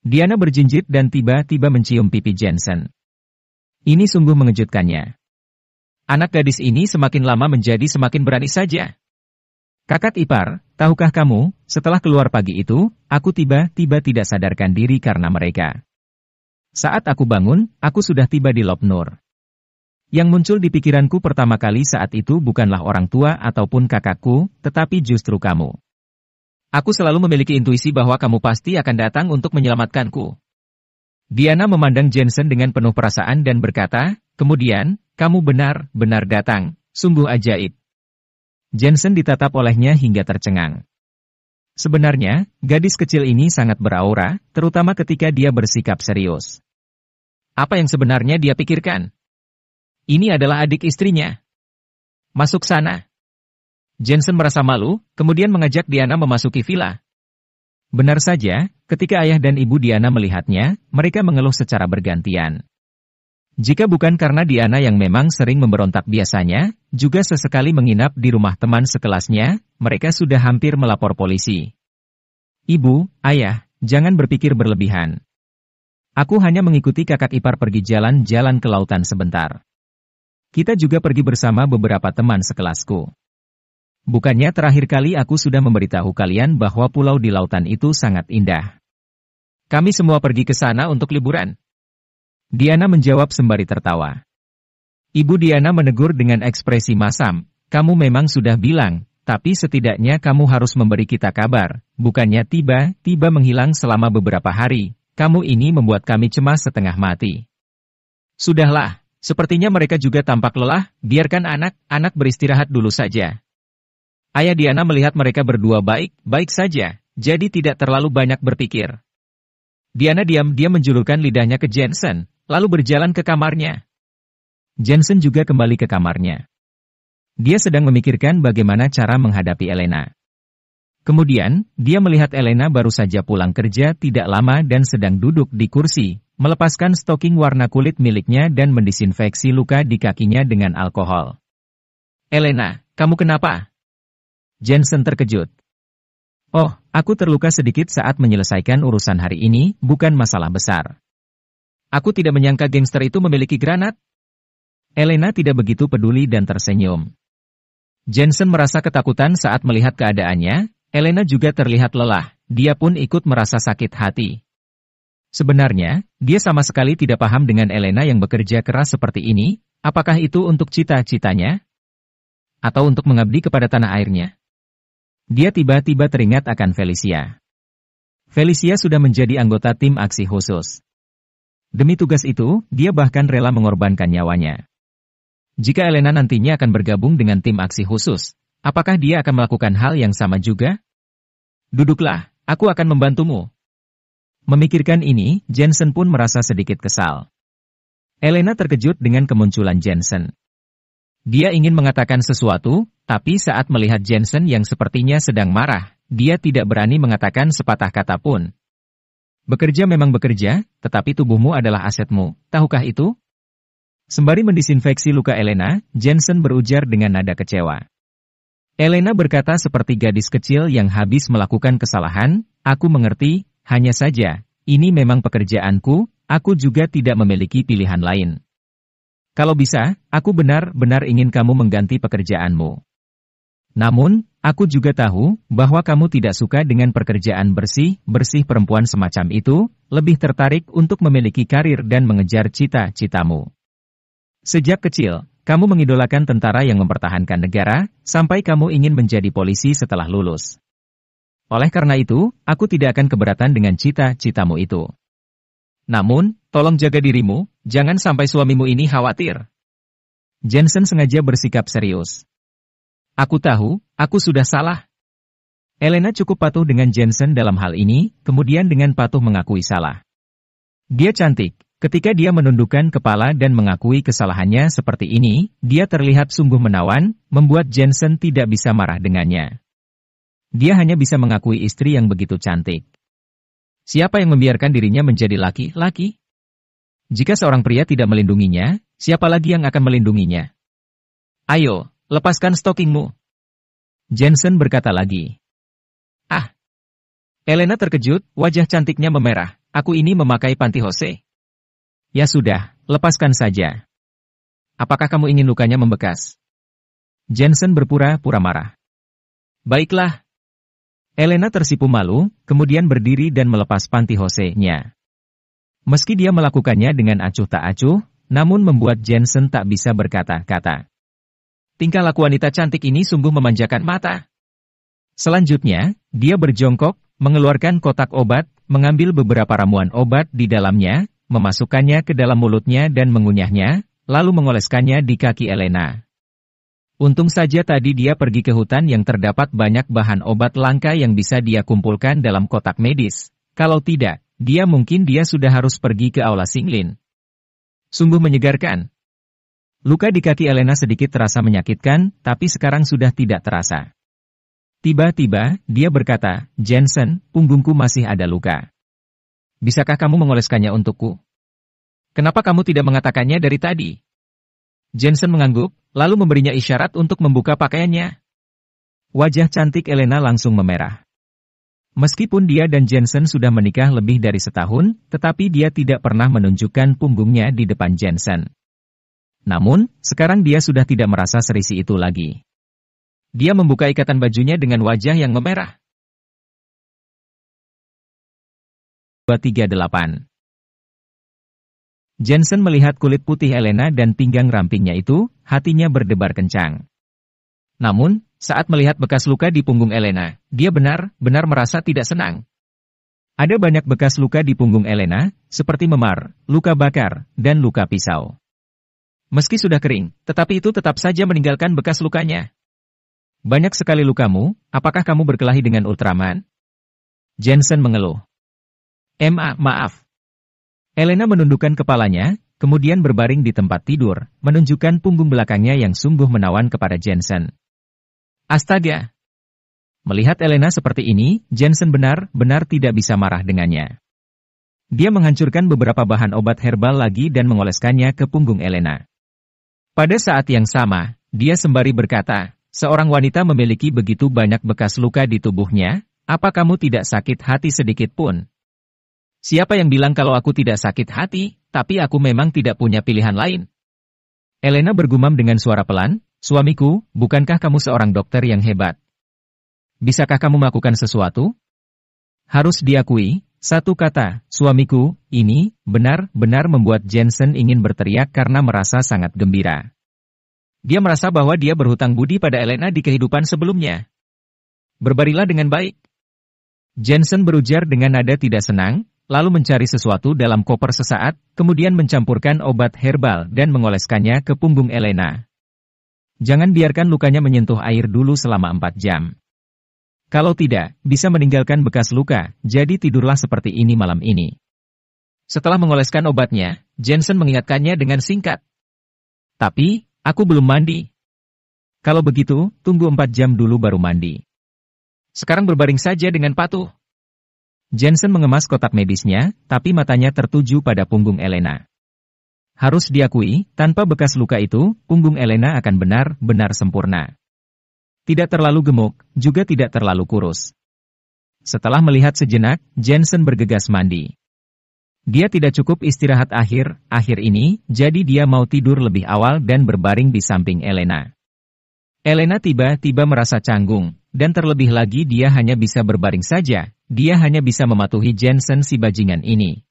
Diana berjinjit dan tiba-tiba mencium pipi Jensen. Ini sungguh mengejutkannya. Anak gadis ini semakin lama menjadi semakin berani saja. Kakak ipar, tahukah kamu, setelah keluar pagi itu, aku tiba-tiba tidak sadarkan diri karena mereka. Saat aku bangun, aku sudah tiba di Lopnur. Yang muncul di pikiranku pertama kali saat itu bukanlah orang tua ataupun kakakku, tetapi justru kamu. Aku selalu memiliki intuisi bahwa kamu pasti akan datang untuk menyelamatkanku. Diana memandang Jensen dengan penuh perasaan dan berkata, kemudian, kamu benar-benar datang, sungguh ajaib. Jensen ditatap olehnya hingga tercengang. Sebenarnya, gadis kecil ini sangat beraura, terutama ketika dia bersikap serius. Apa yang sebenarnya dia pikirkan? Ini adalah adik istrinya. Masuk sana. Jensen merasa malu, kemudian mengajak Diana memasuki villa. Benar saja, ketika ayah dan ibu Diana melihatnya, mereka mengeluh secara bergantian. Jika bukan karena Diana yang memang sering memberontak biasanya, juga sesekali menginap di rumah teman sekelasnya, mereka sudah hampir melapor polisi. Ibu, ayah, jangan berpikir berlebihan. Aku hanya mengikuti kakak ipar pergi jalan-jalan ke lautan sebentar. Kita juga pergi bersama beberapa teman sekelasku. Bukannya terakhir kali aku sudah memberitahu kalian bahwa pulau di lautan itu sangat indah. Kami semua pergi ke sana untuk liburan. Diana menjawab sembari tertawa. Ibu Diana menegur dengan ekspresi masam, kamu memang sudah bilang, tapi setidaknya kamu harus memberi kita kabar, bukannya tiba-tiba menghilang selama beberapa hari, kamu ini membuat kami cemas setengah mati. Sudahlah, sepertinya mereka juga tampak lelah, biarkan anak-anak beristirahat dulu saja. Ayah Diana melihat mereka berdua baik-baik saja, jadi tidak terlalu banyak berpikir. Diana diam-diam menjulurkan lidahnya ke Jensen, lalu berjalan ke kamarnya. Jensen juga kembali ke kamarnya. Dia sedang memikirkan bagaimana cara menghadapi Elena. Kemudian, dia melihat Elena baru saja pulang kerja tidak lama dan sedang duduk di kursi, melepaskan stoking warna kulit miliknya dan mendisinfeksi luka di kakinya dengan alkohol. Elena, kamu kenapa? Jensen terkejut. Oh, aku terluka sedikit saat menyelesaikan urusan hari ini, bukan masalah besar. Aku tidak menyangka gangster itu memiliki granat. Elena tidak begitu peduli dan tersenyum. Jensen merasa ketakutan saat melihat keadaannya, Elena juga terlihat lelah, dia pun ikut merasa sakit hati. Sebenarnya, dia sama sekali tidak paham dengan Elena yang bekerja keras seperti ini, apakah itu untuk cita-citanya? Atau untuk mengabdi kepada tanah airnya? Dia tiba-tiba teringat akan Felicia. Felicia sudah menjadi anggota tim aksi khusus. Demi tugas itu, dia bahkan rela mengorbankan nyawanya. Jika Elena nantinya akan bergabung dengan tim aksi khusus, apakah dia akan melakukan hal yang sama juga? Duduklah, aku akan membantumu. Memikirkan ini, Jensen pun merasa sedikit kesal. Elena terkejut dengan kemunculan Jensen. Dia ingin mengatakan sesuatu, tapi saat melihat Jensen yang sepertinya sedang marah, dia tidak berani mengatakan sepatah kata pun. Bekerja memang bekerja, tetapi tubuhmu adalah asetmu, tahukah itu? Sembari mendisinfeksi luka Elena, Jensen berujar dengan nada kecewa. Elena berkata seperti gadis kecil yang habis melakukan kesalahan, aku mengerti, hanya saja, ini memang pekerjaanku, aku juga tidak memiliki pilihan lain. Kalau bisa, aku benar-benar ingin kamu mengganti pekerjaanmu. Namun, aku juga tahu bahwa kamu tidak suka dengan pekerjaan bersih perempuan semacam itu, lebih tertarik untuk memiliki karir dan mengejar cita-citamu. Sejak kecil, kamu mengidolakan tentara yang mempertahankan negara, sampai kamu ingin menjadi polisi setelah lulus. Oleh karena itu, aku tidak akan keberatan dengan cita-citamu itu. Namun, tolong jaga dirimu, jangan sampai suamimu ini khawatir. Jensen sengaja bersikap serius. Aku tahu, aku sudah salah. Elena cukup patuh dengan Jensen dalam hal ini, kemudian dengan patuh mengakui salah. Dia cantik. Ketika dia menundukkan kepala dan mengakui kesalahannya seperti ini, dia terlihat sungguh menawan, membuat Jensen tidak bisa marah dengannya. Dia hanya bisa mengakui istri yang begitu cantik. Siapa yang membiarkan dirinya menjadi laki-laki? Jika seorang pria tidak melindunginya, siapa lagi yang akan melindunginya? Ayo, lepaskan stokingmu. Jensen berkata lagi. Ah! Elena terkejut, wajah cantiknya memerah. Aku ini memakai pantyhose. Ya sudah, lepaskan saja. Apakah kamu ingin lukanya membekas? Jensen berpura-pura marah. Baiklah. Elena tersipu malu, kemudian berdiri dan melepas pantyhose-nya. Meski dia melakukannya dengan acuh tak acuh, namun membuat Jensen tak bisa berkata-kata. Tingkah laku wanita cantik ini sungguh memanjakan mata. Selanjutnya, dia berjongkok, mengeluarkan kotak obat, mengambil beberapa ramuan obat di dalamnya, memasukkannya ke dalam mulutnya dan mengunyahnya, lalu mengoleskannya di kaki Elena. Untung saja tadi dia pergi ke hutan yang terdapat banyak bahan obat langka yang bisa dia kumpulkan dalam kotak medis. Kalau tidak, dia sudah harus pergi ke aula Singlin. Sungguh menyegarkan. Luka di kaki Elena sedikit terasa menyakitkan, tapi sekarang sudah tidak terasa. Tiba-tiba, dia berkata, Jensen, punggungku masih ada luka. Bisakah kamu mengoleskannya untukku? Kenapa kamu tidak mengatakannya dari tadi? Jensen mengangguk, lalu memberinya isyarat untuk membuka pakaiannya. Wajah cantik Elena langsung memerah. Meskipun dia dan Jensen sudah menikah lebih dari setahun, tetapi dia tidak pernah menunjukkan punggungnya di depan Jensen. Namun, sekarang dia sudah tidak merasa serisi itu lagi. Dia membuka ikatan bajunya dengan wajah yang memerah. 238. Jensen melihat kulit putih Elena dan pinggang rampingnya itu, hatinya berdebar kencang. Namun, saat melihat bekas luka di punggung Elena, dia benar-benar merasa tidak senang. Ada banyak bekas luka di punggung Elena, seperti memar, luka bakar, dan luka pisau. Meski sudah kering, tetapi itu tetap saja meninggalkan bekas lukanya. Banyak sekali lukamu, apakah kamu berkelahi dengan Ultraman? Jensen mengeluh. Maaf. Elena menundukkan kepalanya, kemudian berbaring di tempat tidur, menunjukkan punggung belakangnya yang sungguh menawan kepada Jensen. Astaga! Melihat Elena seperti ini, Jensen benar-benar tidak bisa marah dengannya. Dia menghancurkan beberapa bahan obat herbal lagi dan mengoleskannya ke punggung Elena. Pada saat yang sama, dia sembari berkata, seorang wanita memiliki begitu banyak bekas luka di tubuhnya, apa kamu tidak sakit hati sedikit pun? Siapa yang bilang kalau aku tidak sakit hati, tapi aku memang tidak punya pilihan lain? Elena bergumam dengan suara pelan, suamiku, bukankah kamu seorang dokter yang hebat? Bisakah kamu melakukan sesuatu? Harus diakui, satu kata, suamiku, ini, benar-benar membuat Jensen ingin berteriak karena merasa sangat gembira. Dia merasa bahwa dia berhutang budi pada Elena di kehidupan sebelumnya. Berbaringlah dengan baik. Jensen berujar dengan nada tidak senang, lalu mencari sesuatu dalam koper sesaat, kemudian mencampurkan obat herbal dan mengoleskannya ke punggung Elena. Jangan biarkan lukanya menyentuh air dulu selama 4 jam. Kalau tidak, bisa meninggalkan bekas luka, jadi tidurlah seperti ini malam ini. Setelah mengoleskan obatnya, Jensen mengingatkannya dengan singkat. Tapi, aku belum mandi. Kalau begitu, tunggu 4 jam dulu baru mandi. Sekarang berbaring saja dengan patuh. Jensen mengemas kotak medisnya, tapi matanya tertuju pada punggung Elena. Harus diakui, tanpa bekas luka itu, punggung Elena akan benar-benar sempurna. Tidak terlalu gemuk, juga tidak terlalu kurus. Setelah melihat sejenak, Jensen bergegas mandi. Dia tidak cukup istirahat akhir ini, jadi dia mau tidur lebih awal dan berbaring di samping Elena. Elena tiba-tiba merasa canggung, dan terlebih lagi dia hanya bisa berbaring saja, dia hanya bisa mematuhi Jensen si bajingan ini.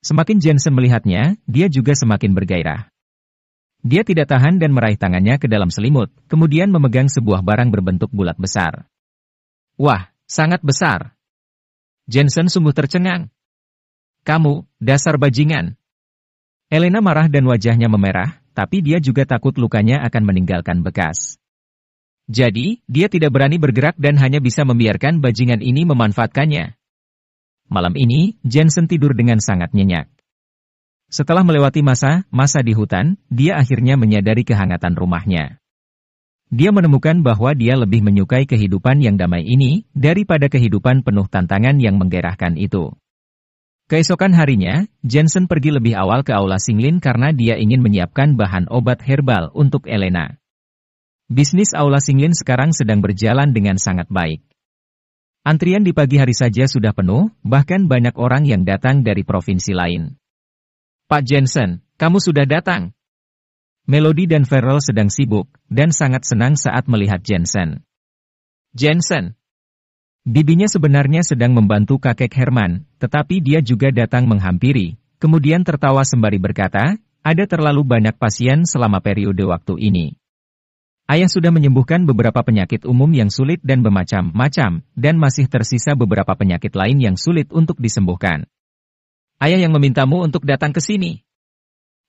Semakin Jensen melihatnya, dia juga semakin bergairah. Dia tidak tahan dan meraih tangannya ke dalam selimut, kemudian memegang sebuah barang berbentuk bulat besar. Wah, sangat besar. Jensen sungguh tercengang. Kamu, dasar bajingan. Elena marah dan wajahnya memerah, tapi dia juga takut lukanya akan meninggalkan bekas. Jadi, dia tidak berani bergerak dan hanya bisa membiarkan bajingan ini memanfaatkannya. Malam ini, Jensen tidur dengan sangat nyenyak. Setelah melewati masa di hutan, dia akhirnya menyadari kehangatan rumahnya. Dia menemukan bahwa dia lebih menyukai kehidupan yang damai ini, daripada kehidupan penuh tantangan yang menggairahkan itu. Keesokan harinya, Jensen pergi lebih awal ke aula Singlin karena dia ingin menyiapkan bahan obat herbal untuk Elena. Bisnis aula Singlin sekarang sedang berjalan dengan sangat baik. Antrian di pagi hari saja sudah penuh, bahkan banyak orang yang datang dari provinsi lain. Pak Jensen, kamu sudah datang. Melody dan Farrell sedang sibuk, dan sangat senang saat melihat Jensen. Jensen. Bibinya sebenarnya sedang membantu kakek Herman, tetapi dia juga datang menghampiri, kemudian tertawa sembari berkata, ada terlalu banyak pasien selama periode waktu ini. Ayah sudah menyembuhkan beberapa penyakit umum yang sulit dan bermacam-macam, dan masih tersisa beberapa penyakit lain yang sulit untuk disembuhkan. Ayah yang memintamu untuk datang ke sini.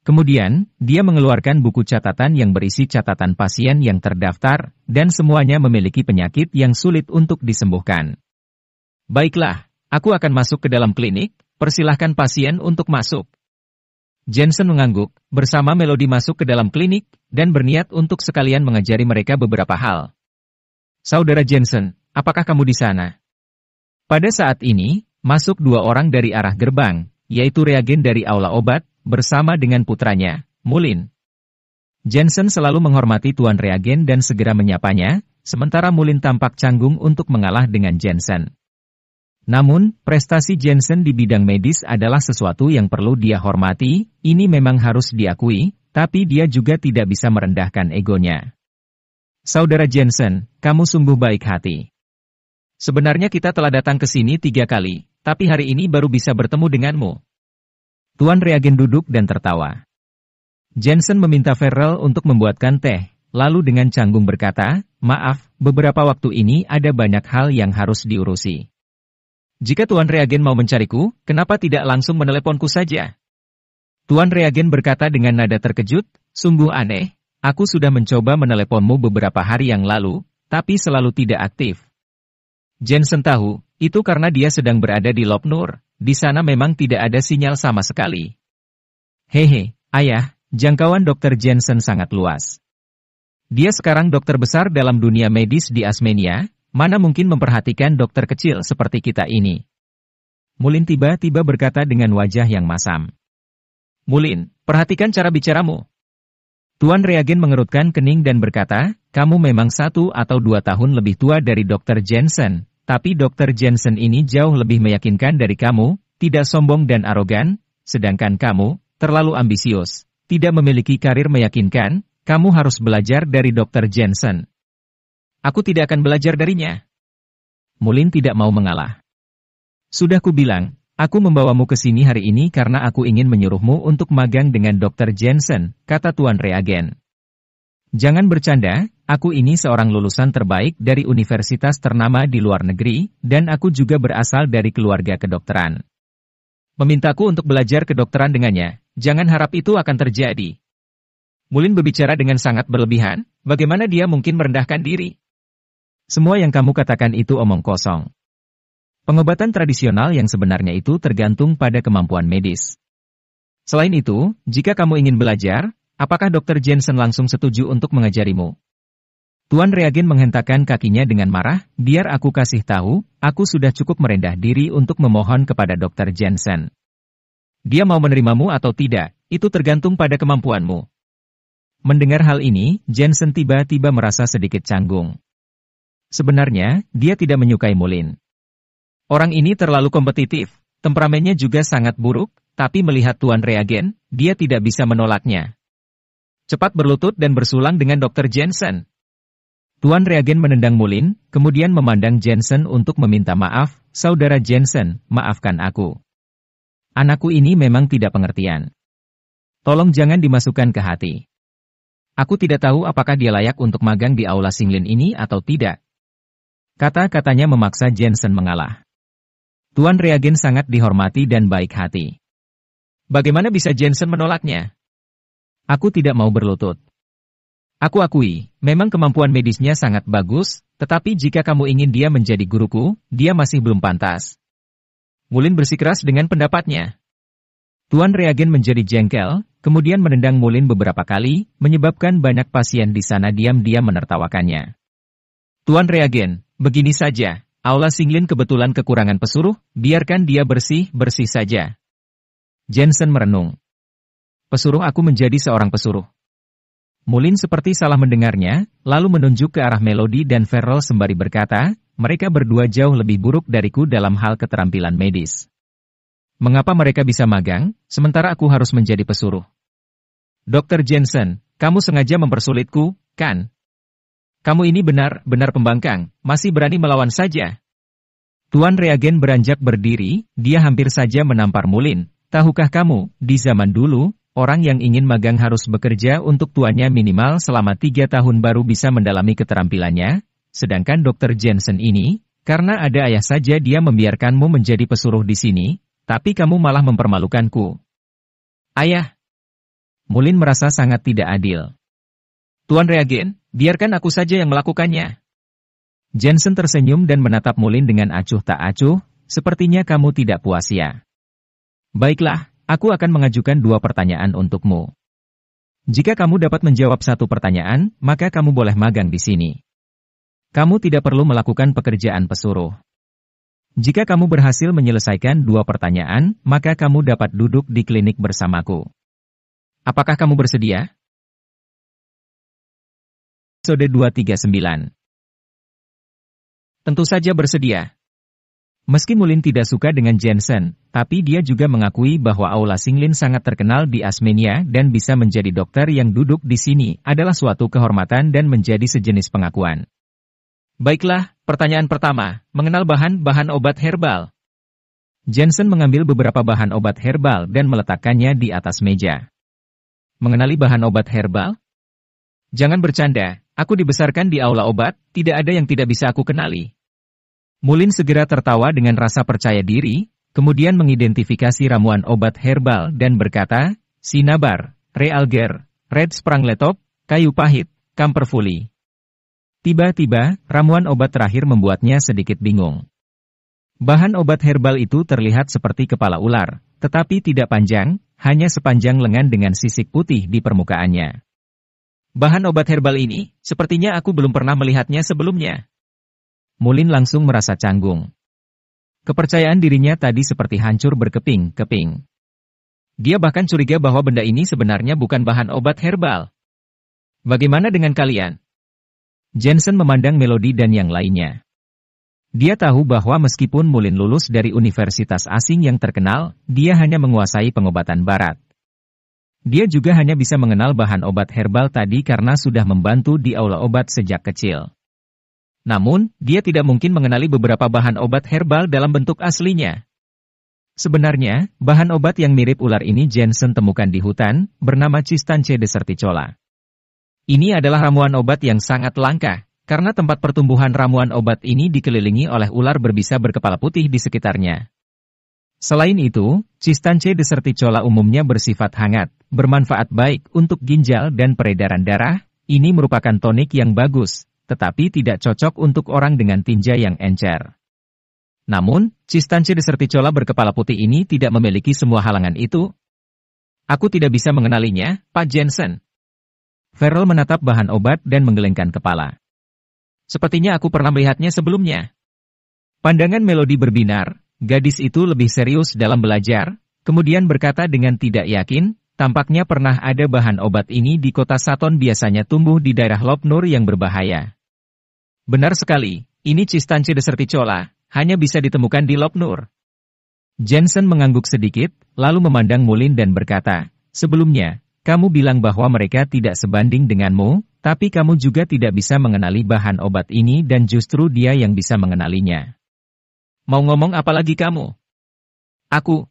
Kemudian, dia mengeluarkan buku catatan yang berisi catatan pasien yang terdaftar, dan semuanya memiliki penyakit yang sulit untuk disembuhkan. Baiklah, aku akan masuk ke dalam klinik, persilahkan pasien untuk masuk. Jensen mengangguk, bersama Melody masuk ke dalam klinik, dan berniat untuk sekalian mengajari mereka beberapa hal. Saudara Jensen, apakah kamu di sana? Pada saat ini, masuk 2 orang dari arah gerbang, yaitu reagen dari aula obat, bersama dengan putranya, Mulin. Jensen selalu menghormati Tuan Reagen dan segera menyapanya, sementara Mulin tampak canggung untuk mengalah dengan Jensen. Namun, prestasi Jensen di bidang medis adalah sesuatu yang perlu dia hormati, ini memang harus diakui, tapi dia juga tidak bisa merendahkan egonya. Saudara Jensen, kamu sungguh baik hati. Sebenarnya kita telah datang ke sini 3 kali, tapi hari ini baru bisa bertemu denganmu. Tuan Reagen duduk dan tertawa. Jensen meminta Farrell untuk membuatkan teh, lalu dengan canggung berkata, maaf, beberapa waktu ini ada banyak hal yang harus diurusi. Jika Tuan Reagen mau mencariku, kenapa tidak langsung meneleponku saja? Tuan Reagen berkata dengan nada terkejut, sungguh aneh, aku sudah mencoba meneleponmu beberapa hari yang lalu, tapi selalu tidak aktif. Jensen tahu, itu karena dia sedang berada di Lopnur, di sana memang tidak ada sinyal sama sekali. Hehe, ayah, jangkauan Dr. Jensen sangat luas. Dia sekarang dokter besar dalam dunia medis di Asmenia, mana mungkin memperhatikan dokter kecil seperti kita ini. Mulin tiba-tiba berkata dengan wajah yang masam. Mulin, perhatikan cara bicaramu. Tuan Reagen mengerutkan kening dan berkata, kamu memang 1 atau 2 tahun lebih tua dari Dr. Jensen, tapi Dr. Jensen ini jauh lebih meyakinkan dari kamu, tidak sombong dan arogan, sedangkan kamu, terlalu ambisius, tidak memiliki karir meyakinkan, kamu harus belajar dari Dr. Jensen. Aku tidak akan belajar darinya. Mulin tidak mau mengalah. Sudah kubilang, aku membawamu ke sini hari ini karena aku ingin menyuruhmu untuk magang dengan Dr. Jensen, kata Tuan Reagen. Jangan bercanda, aku ini seorang lulusan terbaik dari universitas ternama di luar negeri, dan aku juga berasal dari keluarga kedokteran. Memintaku untuk belajar kedokteran dengannya, jangan harap itu akan terjadi. Mulin berbicara dengan sangat berlebihan, bagaimana dia mungkin merendahkan diri? Semua yang kamu katakan itu omong kosong. Pengobatan tradisional yang sebenarnya itu tergantung pada kemampuan medis. Selain itu, jika kamu ingin belajar, apakah Dr. Jensen langsung setuju untuk mengajarimu? Tuan Reagen menghentakkan kakinya dengan marah, biar aku kasih tahu, aku sudah cukup merendah diri untuk memohon kepada Dr. Jensen. Dia mau menerimamu atau tidak, itu tergantung pada kemampuanmu. Mendengar hal ini, Jensen tiba-tiba merasa sedikit canggung. Sebenarnya, dia tidak menyukai Mullin. Orang ini terlalu kompetitif, temperamennya juga sangat buruk, tapi melihat Tuan Reagen, dia tidak bisa menolaknya. Cepat berlutut dan bersulang dengan Dr. Jensen. Tuan Reagen menendang Mullin, kemudian memandang Jensen untuk meminta maaf, Saudara Jensen, maafkan aku. Anakku ini memang tidak pengertian. Tolong jangan dimasukkan ke hati. Aku tidak tahu apakah dia layak untuk magang di aula Singlin ini atau tidak. Kata-katanya memaksa Jensen mengalah. Tuan Reagen sangat dihormati dan baik hati. Bagaimana bisa Jensen menolaknya? Aku tidak mau berlutut. Aku akui, memang kemampuan medisnya sangat bagus, tetapi jika kamu ingin dia menjadi guruku, dia masih belum pantas. Mullin bersikeras dengan pendapatnya. Tuan Reagen menjadi jengkel, kemudian menendang Mullin beberapa kali, menyebabkan banyak pasien di sana diam-diam menertawakannya. Tuan Reagen, begini saja. Aula Singlin kebetulan kekurangan pesuruh, biarkan dia bersih-bersih saja. Jensen merenung. Pesuruh aku menjadi seorang pesuruh. Mullin seperti salah mendengarnya, lalu menunjuk ke arah Melody dan Ferrell sembari berkata, mereka berdua jauh lebih buruk dariku dalam hal keterampilan medis. Mengapa mereka bisa magang, sementara aku harus menjadi pesuruh? Dr. Jensen, kamu sengaja mempersulitku, kan? Kamu ini benar-benar pembangkang, masih berani melawan saja. Tuan Reagen beranjak berdiri, dia hampir saja menampar Mullin. Tahukah kamu, di zaman dulu, orang yang ingin magang harus bekerja untuk tuannya minimal selama 3 tahun baru bisa mendalami keterampilannya, sedangkan Dr. Jensen ini, karena ada ayah saja dia membiarkanmu menjadi pesuruh di sini, tapi kamu malah mempermalukanku. Ayah! Mullin merasa sangat tidak adil. Tuan Reagen, biarkan aku saja yang melakukannya. Jensen tersenyum dan menatap Mullin dengan acuh tak acuh, sepertinya kamu tidak puas ya. Baiklah, aku akan mengajukan 2 pertanyaan untukmu. Jika kamu dapat menjawab 1 pertanyaan, maka kamu boleh magang di sini. Kamu tidak perlu melakukan pekerjaan pesuruh. Jika kamu berhasil menyelesaikan 2 pertanyaan, maka kamu dapat duduk di klinik bersamaku. Apakah kamu bersedia? Episode 239. Tentu saja bersedia. Meski Mullin tidak suka dengan Jensen, tapi dia juga mengakui bahwa aula Singlin sangat terkenal di Asmenia dan bisa menjadi dokter yang duduk di sini adalah suatu kehormatan dan menjadi sejenis pengakuan. Baiklah, pertanyaan pertama, mengenal bahan-bahan obat herbal. Jensen mengambil beberapa bahan obat herbal dan meletakkannya di atas meja. Mengenali bahan obat herbal? Jangan bercanda, aku dibesarkan di aula obat, tidak ada yang tidak bisa aku kenali. Mullin segera tertawa dengan rasa percaya diri, kemudian mengidentifikasi ramuan obat herbal dan berkata, Sinabar, Realger, Red Sprangletop, kayu pahit, Camperfuli. Tiba-tiba, ramuan obat terakhir membuatnya sedikit bingung. Bahan obat herbal itu terlihat seperti kepala ular, tetapi tidak panjang, hanya sepanjang lengan dengan sisik putih di permukaannya. Bahan obat herbal ini, sepertinya aku belum pernah melihatnya sebelumnya. Mullin langsung merasa canggung. Kepercayaan dirinya tadi seperti hancur berkeping-keping. Dia bahkan curiga bahwa benda ini sebenarnya bukan bahan obat herbal. Bagaimana dengan kalian? Jensen memandang Melody dan yang lainnya. Dia tahu bahwa meskipun Mullin lulus dari universitas asing yang terkenal, dia hanya menguasai pengobatan barat. Dia juga hanya bisa mengenal bahan obat herbal tadi karena sudah membantu di aula obat sejak kecil. Namun, dia tidak mungkin mengenali beberapa bahan obat herbal dalam bentuk aslinya. Sebenarnya, bahan obat yang mirip ular ini Jensen temukan di hutan, bernama Cistanche deserticola. Ini adalah ramuan obat yang sangat langka, karena tempat pertumbuhan ramuan obat ini dikelilingi oleh ular berbisa berkepala putih di sekitarnya. Selain itu, Cistanche deserticola umumnya bersifat hangat, bermanfaat baik untuk ginjal dan peredaran darah. Ini merupakan tonik yang bagus, tetapi tidak cocok untuk orang dengan tinja yang encer. Namun, Cistance deserticola berkepala putih ini tidak memiliki semua halangan itu. Aku tidak bisa mengenalinya, Pak Jensen. Farrell menatap bahan obat dan menggelengkan kepala. Sepertinya aku pernah melihatnya sebelumnya. Pandangan Melody berbinar, gadis itu lebih serius dalam belajar, kemudian berkata dengan tidak yakin, tampaknya pernah ada bahan obat ini di kota Saton biasanya tumbuh di daerah Lopnur yang berbahaya. Benar sekali, ini Cistance deserticola, hanya bisa ditemukan di Lopnur. Jensen mengangguk sedikit, lalu memandang Mullin dan berkata, sebelumnya, kamu bilang bahwa mereka tidak sebanding denganmu, tapi kamu juga tidak bisa mengenali bahan obat ini dan justru dia yang bisa mengenalinya. Mau ngomong apa lagi kamu? Aku.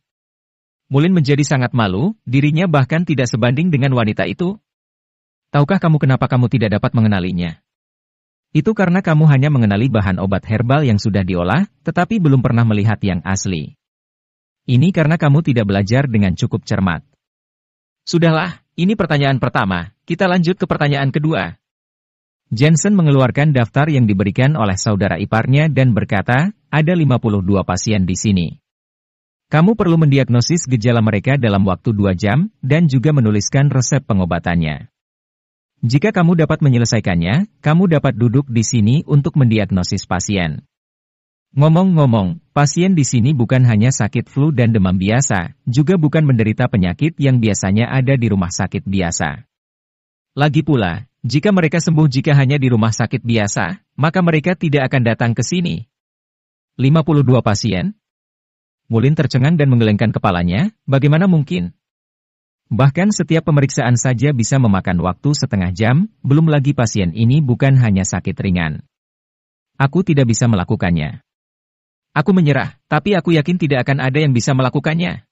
Mullin menjadi sangat malu, dirinya bahkan tidak sebanding dengan wanita itu. Tahukah kamu kenapa kamu tidak dapat mengenalinya? Itu karena kamu hanya mengenali bahan obat herbal yang sudah diolah, tetapi belum pernah melihat yang asli. Ini karena kamu tidak belajar dengan cukup cermat. Sudahlah, ini pertanyaan pertama, kita lanjut ke pertanyaan kedua. Jensen mengeluarkan daftar yang diberikan oleh saudara iparnya dan berkata, ada 52 pasien di sini. Kamu perlu mendiagnosis gejala mereka dalam waktu 2 jam, dan juga menuliskan resep pengobatannya. Jika kamu dapat menyelesaikannya, kamu dapat duduk di sini untuk mendiagnosis pasien. Ngomong-ngomong, pasien di sini bukan hanya sakit flu dan demam biasa, juga bukan menderita penyakit yang biasanya ada di rumah sakit biasa. Lagi pula, jika mereka sembuh jika hanya di rumah sakit biasa, maka mereka tidak akan datang ke sini. 52 pasien? Mullin tercengang dan menggelengkan kepalanya, bagaimana mungkin? Bahkan setiap pemeriksaan saja bisa memakan waktu setengah jam, belum lagi pasien ini bukan hanya sakit ringan. Aku tidak bisa melakukannya. Aku menyerah, tapi aku yakin tidak akan ada yang bisa melakukannya.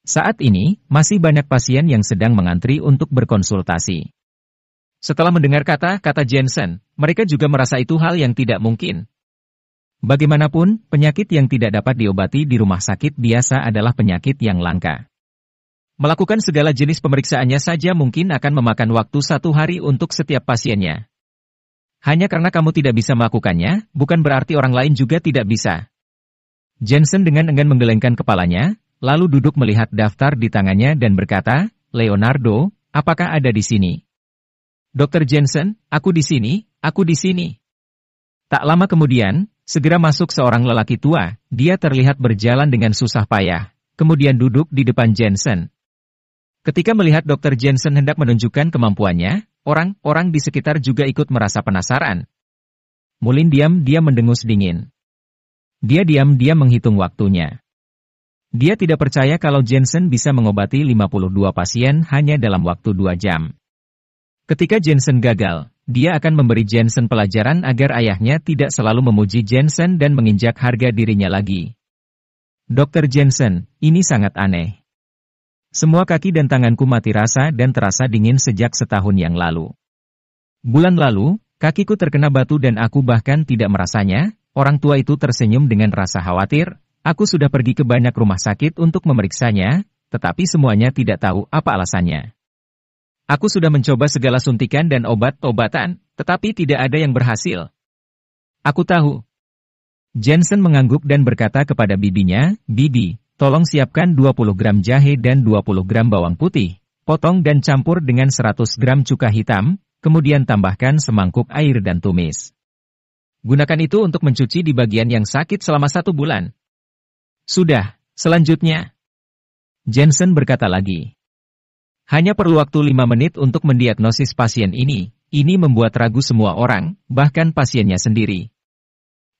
Saat ini, masih banyak pasien yang sedang mengantri untuk berkonsultasi. Setelah mendengar kata-kata Jensen, mereka juga merasa itu hal yang tidak mungkin. Bagaimanapun, penyakit yang tidak dapat diobati di rumah sakit biasa adalah penyakit yang langka. Melakukan segala jenis pemeriksaannya saja mungkin akan memakan waktu 1 hari untuk setiap pasiennya. Hanya karena kamu tidak bisa melakukannya, bukan berarti orang lain juga tidak bisa. Jensen dengan enggan menggelengkan kepalanya, lalu duduk melihat daftar di tangannya dan berkata, Leonardo, apakah ada di sini? Dr. Jensen, aku di sini, aku di sini. Tak lama kemudian, segera masuk seorang lelaki tua, dia terlihat berjalan dengan susah payah, kemudian duduk di depan Jensen. Ketika melihat Dr. Jensen hendak menunjukkan kemampuannya, orang-orang di sekitar juga ikut merasa penasaran. Mullin diam-diam mendengus dingin. Dia diam-diam menghitung waktunya. Dia tidak percaya kalau Jensen bisa mengobati 52 pasien hanya dalam waktu 2 jam. Ketika Jensen gagal, dia akan memberi Jensen pelajaran agar ayahnya tidak selalu memuji Jensen dan menginjak harga dirinya lagi. Dr. Jensen, ini sangat aneh. Semua kaki dan tanganku mati rasa dan terasa dingin sejak setahun yang lalu. Bulan lalu, kakiku terkena batu dan aku bahkan tidak merasanya. Orang tua itu tersenyum dengan rasa khawatir. Aku sudah pergi ke banyak rumah sakit untuk memeriksanya, tetapi semuanya tidak tahu apa alasannya. Aku sudah mencoba segala suntikan dan obat-obatan, tetapi tidak ada yang berhasil. Aku tahu. Jensen mengangguk dan berkata kepada bibinya, Bibi, tolong siapkan 20 gram jahe dan 20 gram bawang putih, potong dan campur dengan 100 gram cuka hitam, kemudian tambahkan semangkuk air dan tumis. Gunakan itu untuk mencuci di bagian yang sakit selama 1 bulan. Sudah, selanjutnya. Jensen berkata lagi. Hanya perlu waktu 5 menit untuk mendiagnosis pasien ini membuat ragu semua orang, bahkan pasiennya sendiri.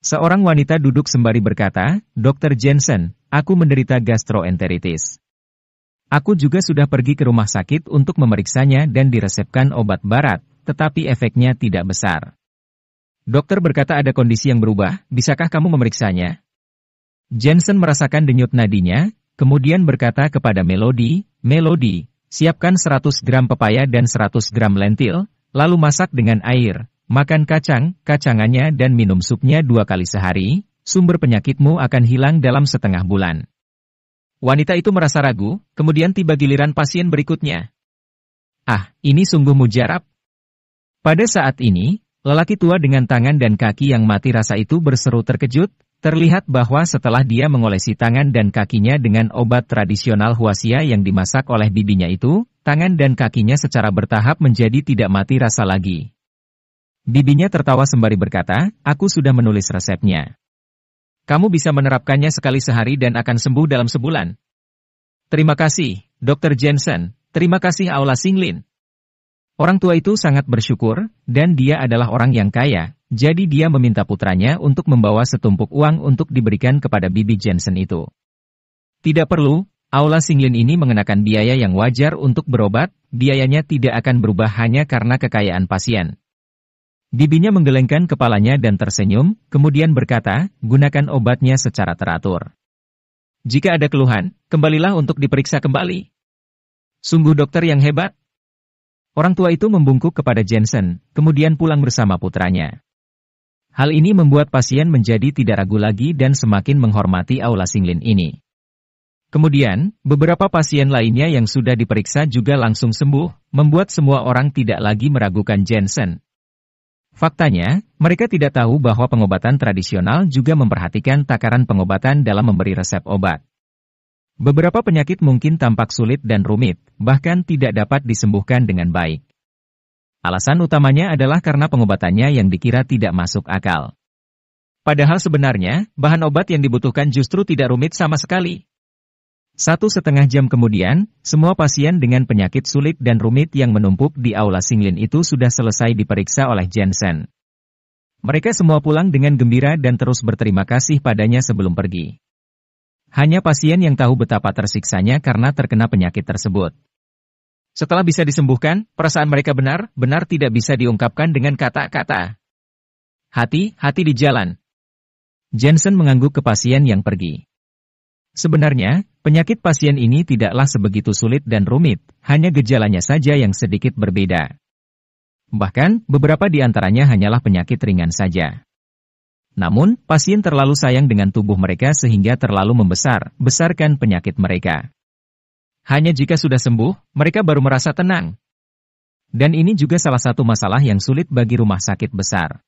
Seorang wanita duduk sembari berkata, Dr. Jensen, aku menderita gastroenteritis. Aku juga sudah pergi ke rumah sakit untuk memeriksanya dan diresepkan obat barat, tetapi efeknya tidak besar. Dokter berkata ada kondisi yang berubah, bisakah kamu memeriksanya? Jensen merasakan denyut nadinya, kemudian berkata kepada Melody, Melody, siapkan 100 gram pepaya dan 100 gram lentil, lalu masak dengan air, makan kacangannya dan minum supnya 2 kali sehari, sumber penyakitmu akan hilang dalam setengah bulan. Wanita itu merasa ragu, kemudian tiba giliran pasien berikutnya. Ah, ini sungguh mujarab. Pada saat ini, lelaki tua dengan tangan dan kaki yang mati rasa itu berseru terkejut, Terlihat bahwa setelah dia mengolesi tangan dan kakinya dengan obat tradisional Huaxia yang dimasak oleh bibinya itu, tangan dan kakinya secara bertahap menjadi tidak mati rasa lagi. Bibinya tertawa sembari berkata, "Aku sudah menulis resepnya. Kamu bisa menerapkannya sekali sehari dan akan sembuh dalam sebulan." "Terima kasih, Dr. Jensen. Terima kasih Aula Xinglin." Orang tua itu sangat bersyukur, dan dia adalah orang yang kaya, jadi dia meminta putranya untuk membawa setumpuk uang untuk diberikan kepada bibi Jensen itu. Tidak perlu, Aula Xinglin ini mengenakan biaya yang wajar untuk berobat, biayanya tidak akan berubah hanya karena kekayaan pasien. Bibinya menggelengkan kepalanya dan tersenyum, kemudian berkata, "Gunakan obatnya secara teratur. Jika ada keluhan, kembalilah untuk diperiksa kembali." "Sungguh dokter yang hebat." Orang tua itu membungkuk kepada Jensen, kemudian pulang bersama putranya. Hal ini membuat pasien menjadi tidak ragu lagi dan semakin menghormati Aula Xinglin ini. Kemudian, beberapa pasien lainnya yang sudah diperiksa juga langsung sembuh, membuat semua orang tidak lagi meragukan Jensen. Faktanya, mereka tidak tahu bahwa pengobatan tradisional juga memperhatikan takaran pengobatan dalam memberi resep obat. Beberapa penyakit mungkin tampak sulit dan rumit, bahkan tidak dapat disembuhkan dengan baik. Alasan utamanya adalah karena pengobatannya yang dikira tidak masuk akal. Padahal sebenarnya, bahan obat yang dibutuhkan justru tidak rumit sama sekali. 1,5 jam kemudian, semua pasien dengan penyakit sulit dan rumit yang menumpuk di Aula Xinglin itu sudah selesai diperiksa oleh Jensen. Mereka semua pulang dengan gembira dan terus berterima kasih padanya sebelum pergi. Hanya pasien yang tahu betapa tersiksanya karena terkena penyakit tersebut. Setelah bisa disembuhkan, perasaan mereka benar-benar tidak bisa diungkapkan dengan kata-kata. Hati-hati di jalan. Jensen mengangguk ke pasien yang pergi. Sebenarnya, penyakit pasien ini tidaklah sebegitu sulit dan rumit, hanya gejalanya saja yang sedikit berbeda. Bahkan, beberapa di antaranya hanyalah penyakit ringan saja. Namun, pasien terlalu sayang dengan tubuh mereka sehingga terlalu membesarkan penyakit mereka. Hanya jika sudah sembuh, mereka baru merasa tenang. Dan ini juga salah satu masalah yang sulit bagi rumah sakit besar.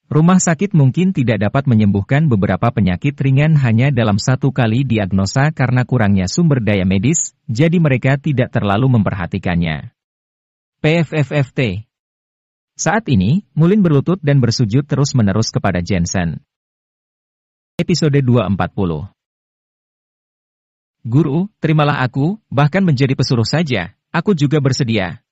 Rumah sakit mungkin tidak dapat menyembuhkan beberapa penyakit ringan hanya dalam satu kali diagnosa karena kurangnya sumber daya medis, jadi mereka tidak terlalu memperhatikannya. PFFFT. Saat ini, Mulin berlutut dan bersujud terus-menerus kepada Jensen. Episode 240. "Guru, terimalah aku, bahkan menjadi pesuruh saja, aku juga bersedia."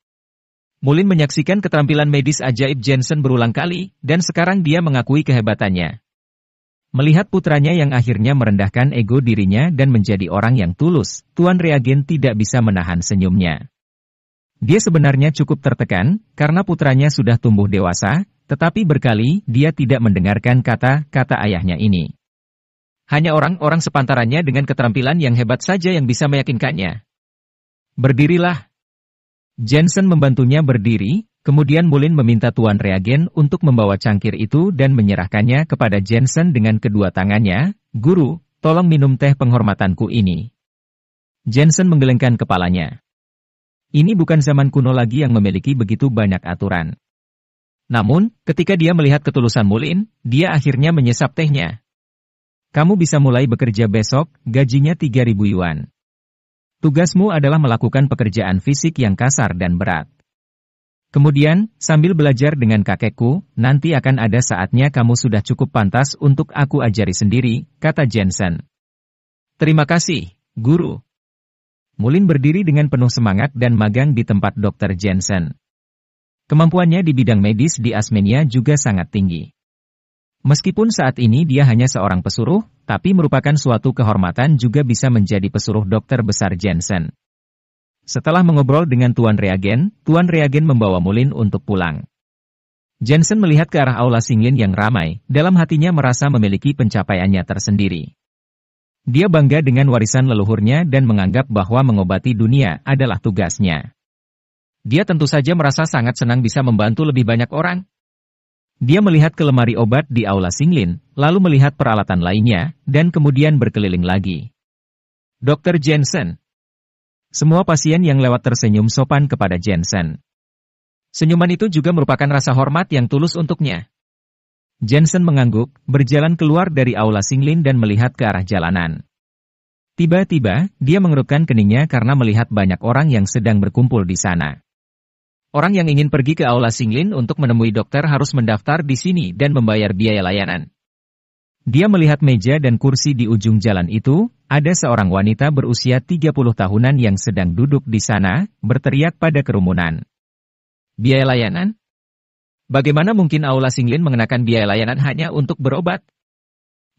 Mulin menyaksikan keterampilan medis ajaib Jensen berulang kali, dan sekarang dia mengakui kehebatannya. Melihat putranya yang akhirnya merendahkan ego dirinya dan menjadi orang yang tulus, Tuan Reagen tidak bisa menahan senyumnya. Dia sebenarnya cukup tertekan, karena putranya sudah tumbuh dewasa, tetapi berkali dia tidak mendengarkan kata-kata ayahnya ini. Hanya orang-orang sepantarannya dengan keterampilan yang hebat saja yang bisa meyakinkannya. "Berdirilah." Jensen membantunya berdiri, kemudian Mulin meminta Tuan Reagen untuk membawa cangkir itu dan menyerahkannya kepada Jensen dengan kedua tangannya. "Guru, tolong minum teh penghormatanku ini." Jensen menggelengkan kepalanya. Ini bukan zaman kuno lagi yang memiliki begitu banyak aturan. Namun, ketika dia melihat ketulusan Mulin, dia akhirnya menyesap tehnya. "Kamu bisa mulai bekerja besok, gajinya 3.000 yuan. Tugasmu adalah melakukan pekerjaan fisik yang kasar dan berat. Kemudian, sambil belajar dengan kakekku, nanti akan ada saatnya kamu sudah cukup pantas untuk aku ajari sendiri," kata Jensen. "Terima kasih, Guru." Mulin berdiri dengan penuh semangat dan magang di tempat Dr. Jensen. Kemampuannya di bidang medis di Asmenia juga sangat tinggi. Meskipun saat ini dia hanya seorang pesuruh, tapi merupakan suatu kehormatan juga bisa menjadi pesuruh dokter besar Jensen. Setelah mengobrol dengan Tuan Reagen membawa Mulin untuk pulang. Jensen melihat ke arah Aula Xinglin yang ramai, dalam hatinya merasa memiliki pencapaiannya tersendiri. Dia bangga dengan warisan leluhurnya dan menganggap bahwa mengobati dunia adalah tugasnya. Dia tentu saja merasa sangat senang bisa membantu lebih banyak orang. Dia melihat ke lemari obat di Aula Xinglin, lalu melihat peralatan lainnya, dan kemudian berkeliling lagi. "Dr. Jensen." Semua pasien yang lewat tersenyum sopan kepada Jensen. Senyuman itu juga merupakan rasa hormat yang tulus untuknya. Jensen mengangguk, berjalan keluar dari aula Singlin dan melihat ke arah jalanan. Tiba-tiba, dia mengerutkan keningnya karena melihat banyak orang yang sedang berkumpul di sana. Orang yang ingin pergi ke aula Singlin untuk menemui dokter harus mendaftar di sini dan membayar biaya layanan. Dia melihat meja dan kursi di ujung jalan itu, ada seorang wanita berusia 30 tahunan yang sedang duduk di sana, berteriak pada kerumunan. Biaya layanan? Bagaimana mungkin aula Singlin mengenakan biaya layanan hanya untuk berobat?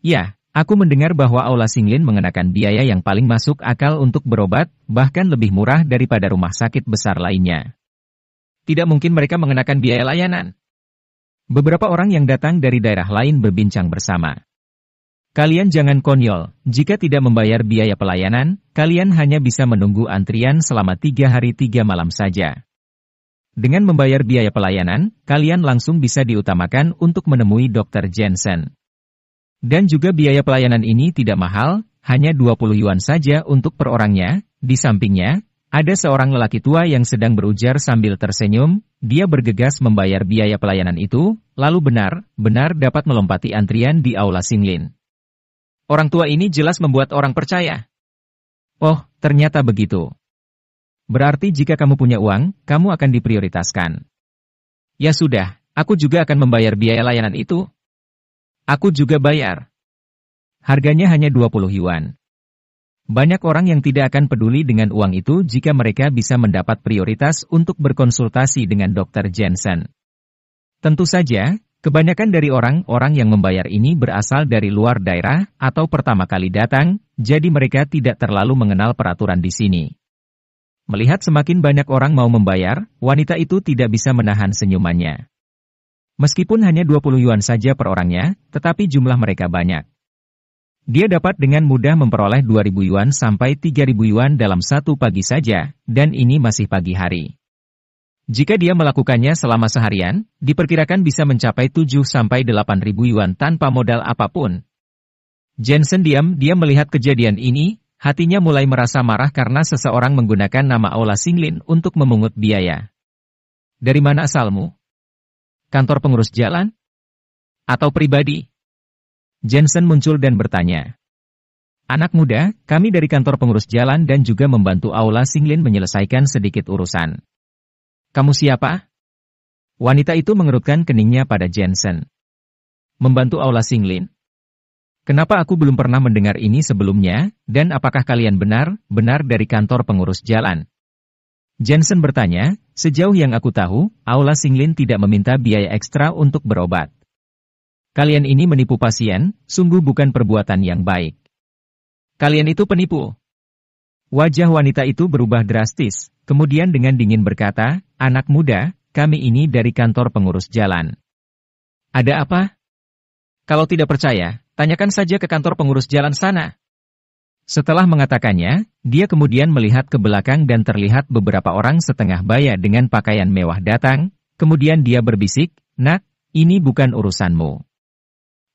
Ya, aku mendengar bahwa aula Singlin mengenakan biaya yang paling masuk akal untuk berobat, bahkan lebih murah daripada rumah sakit besar lainnya. Tidak mungkin mereka mengenakan biaya layanan. Beberapa orang yang datang dari daerah lain berbincang bersama. Kalian jangan konyol, jika tidak membayar biaya pelayanan, kalian hanya bisa menunggu antrian selama 3 hari 3 malam saja. Dengan membayar biaya pelayanan, kalian langsung bisa diutamakan untuk menemui Dr. Jensen. Dan juga biaya pelayanan ini tidak mahal, hanya 20 yuan saja untuk per orangnya. Di sampingnya, ada seorang lelaki tua yang sedang berujar sambil tersenyum, dia bergegas membayar biaya pelayanan itu, lalu benar-benar dapat melompati antrian di aula Singlin. Orang tua ini jelas membuat orang percaya. Oh, ternyata begitu. Berarti jika kamu punya uang, kamu akan diprioritaskan. Ya sudah, aku juga akan membayar biaya layanan itu. Aku juga bayar. Harganya hanya 20 yuan. Banyak orang yang tidak akan peduli dengan uang itu jika mereka bisa mendapat prioritas untuk berkonsultasi dengan Dr. Jensen. Tentu saja, kebanyakan dari orang-orang yang membayar ini berasal dari luar daerah atau pertama kali datang, jadi mereka tidak terlalu mengenal peraturan di sini. Melihat semakin banyak orang mau membayar, wanita itu tidak bisa menahan senyumannya. Meskipun hanya 20 yuan saja per orangnya, tetapi jumlah mereka banyak. Dia dapat dengan mudah memperoleh 2.000 yuan sampai 3.000 yuan dalam satu pagi saja, dan ini masih pagi hari. Jika dia melakukannya selama seharian, diperkirakan bisa mencapai 7 sampai 8.000 yuan tanpa modal apapun. Jensen diam-diam melihat kejadian ini. Hatinya mulai merasa marah karena seseorang menggunakan nama aula Singlin untuk memungut biaya. Dari mana asalmu? Kantor pengurus jalan? Atau pribadi? Jensen muncul dan bertanya. Anak muda, kami dari kantor pengurus jalan dan juga membantu aula Singlin menyelesaikan sedikit urusan. Kamu siapa? Wanita itu mengerutkan keningnya pada Jensen. Membantu aula Singlin? Kenapa aku belum pernah mendengar ini sebelumnya, dan apakah kalian benar-benar dari kantor pengurus jalan? Jensen bertanya, sejauh yang aku tahu, aula Singlin tidak meminta biaya ekstra untuk berobat. Kalian ini menipu pasien, sungguh bukan perbuatan yang baik. Kalian itu penipu. Wajah wanita itu berubah drastis, kemudian dengan dingin berkata, anak muda, kami ini dari kantor pengurus jalan. Ada apa? Kalau tidak percaya, tanyakan saja ke kantor pengurus jalan sana. Setelah mengatakannya, dia kemudian melihat ke belakang dan terlihat beberapa orang setengah baya dengan pakaian mewah datang, kemudian dia berbisik, nak, ini bukan urusanmu.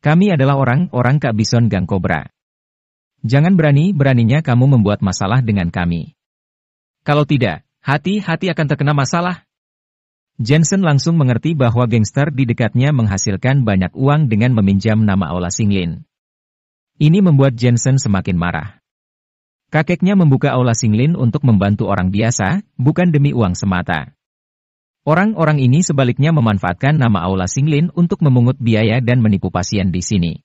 Kami adalah orang-orang Kak Bison Gang Kobra. Jangan berani-beraninya kamu membuat masalah dengan kami. Kalau tidak, hati-hati akan terkena masalah. Jensen langsung mengerti bahwa gangster di dekatnya menghasilkan banyak uang dengan meminjam nama aula Singlin. Ini membuat Jensen semakin marah. Kakeknya membuka aula Singlin untuk membantu orang biasa, bukan demi uang semata. Orang-orang ini sebaliknya memanfaatkan nama aula Singlin untuk memungut biaya dan menipu pasien di sini.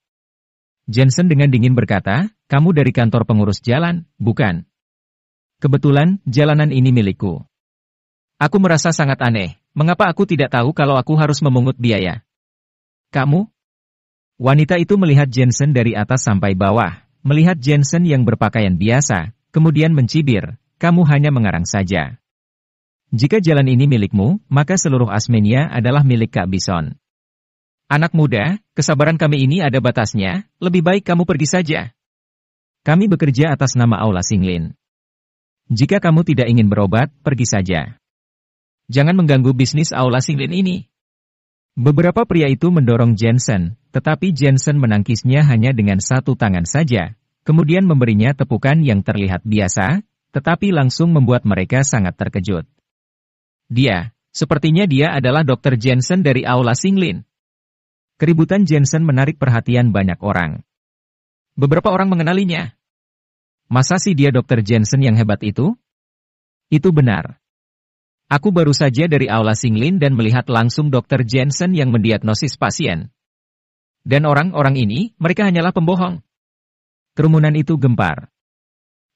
Jensen dengan dingin berkata, kamu dari kantor pengurus jalan, bukan? Kebetulan, jalanan ini milikku. Aku merasa sangat aneh, mengapa aku tidak tahu kalau aku harus memungut biaya? Kamu? Wanita itu melihat Jensen dari atas sampai bawah, melihat Jensen yang berpakaian biasa, kemudian mencibir, kamu hanya mengarang saja. Jika jalan ini milikmu, maka seluruh Asmenia adalah milik Kak Bison. Anak muda, kesabaran kami ini ada batasnya, lebih baik kamu pergi saja. Kami bekerja atas nama aula Singlin. Jika kamu tidak ingin berobat, pergi saja. Jangan mengganggu bisnis aula Singlin ini. Beberapa pria itu mendorong Jensen, tetapi Jensen menangkisnya hanya dengan satu tangan saja, kemudian memberinya tepukan yang terlihat biasa, tetapi langsung membuat mereka sangat terkejut. Sepertinya dia adalah Dr. Jensen dari aula Singlin. Keributan Jensen menarik perhatian banyak orang. Beberapa orang mengenalinya. Masa sih dia Dr. Jensen yang hebat itu? Itu benar. Aku baru saja dari aula Singlin dan melihat langsung Dr. Jensen yang mendiagnosis pasien. Dan orang-orang ini, mereka hanyalah pembohong. Kerumunan itu gempar.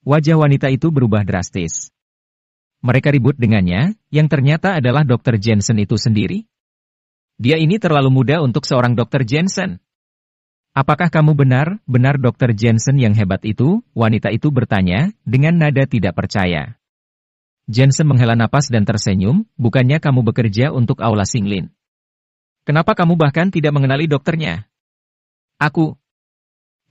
Wajah wanita itu berubah drastis. Mereka ribut dengannya, yang ternyata adalah Dr. Jensen itu sendiri. Dia ini terlalu muda untuk seorang Dr. Jensen. Apakah kamu benar Dr. Jensen yang hebat itu? Wanita itu bertanya, dengan nada tidak percaya. Jensen menghela napas dan tersenyum, bukannya kamu bekerja untuk aula Singlin. Kenapa kamu bahkan tidak mengenali dokternya? Aku.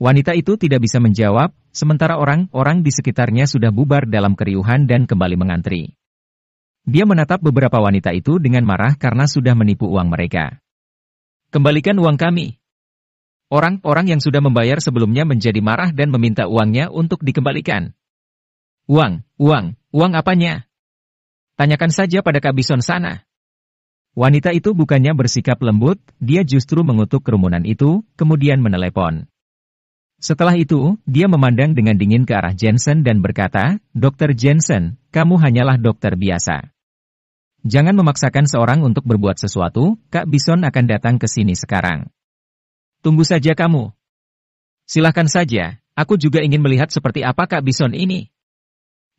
Wanita itu tidak bisa menjawab, sementara orang-orang di sekitarnya sudah bubar dalam keriuhan dan kembali mengantri. Dia menatap beberapa wanita itu dengan marah karena sudah menipu uang mereka. Kembalikan uang kami. Orang-orang yang sudah membayar sebelumnya menjadi marah dan meminta uangnya untuk dikembalikan. Uang apanya? Tanyakan saja pada Kak Bison sana. Wanita itu bukannya bersikap lembut, dia justru mengutuk kerumunan itu, kemudian menelepon. Setelah itu, dia memandang dengan dingin ke arah Jensen dan berkata, Dr. Jensen, kamu hanyalah dokter biasa. Jangan memaksakan seorang untuk berbuat sesuatu, Kak Bison akan datang ke sini sekarang. Tunggu saja kamu. Silahkan saja, aku juga ingin melihat seperti apa Kak Bison ini.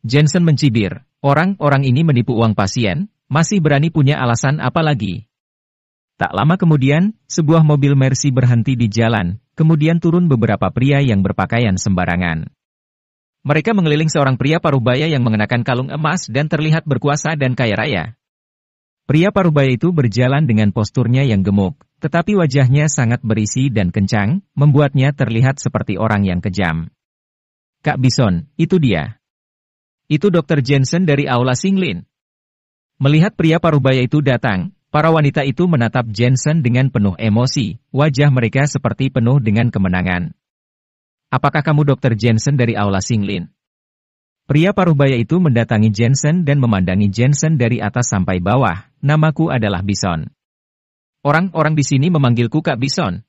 Jensen mencibir, orang-orang ini menipu uang pasien, masih berani punya alasan apa lagi? Tak lama kemudian, sebuah mobil Mercy berhenti di jalan, kemudian turun beberapa pria yang berpakaian sembarangan. Mereka mengeliling seorang pria parubaya yang mengenakan kalung emas dan terlihat berkuasa dan kaya raya. Pria parubaya itu berjalan dengan posturnya yang gemuk, tetapi wajahnya sangat berisi dan kencang, membuatnya terlihat seperti orang yang kejam. Kak Bison, itu dia. Itu Dr. Jensen dari aula Singlin. Melihat pria parubaya itu datang, para wanita itu menatap Jensen dengan penuh emosi, wajah mereka seperti penuh dengan kemenangan. Apakah kamu Dr. Jensen dari aula Singlin? Pria parubaya itu mendatangi Jensen dan memandangi Jensen dari atas sampai bawah, namaku adalah Bison. Orang-orang di sini memanggilku Kak Bison.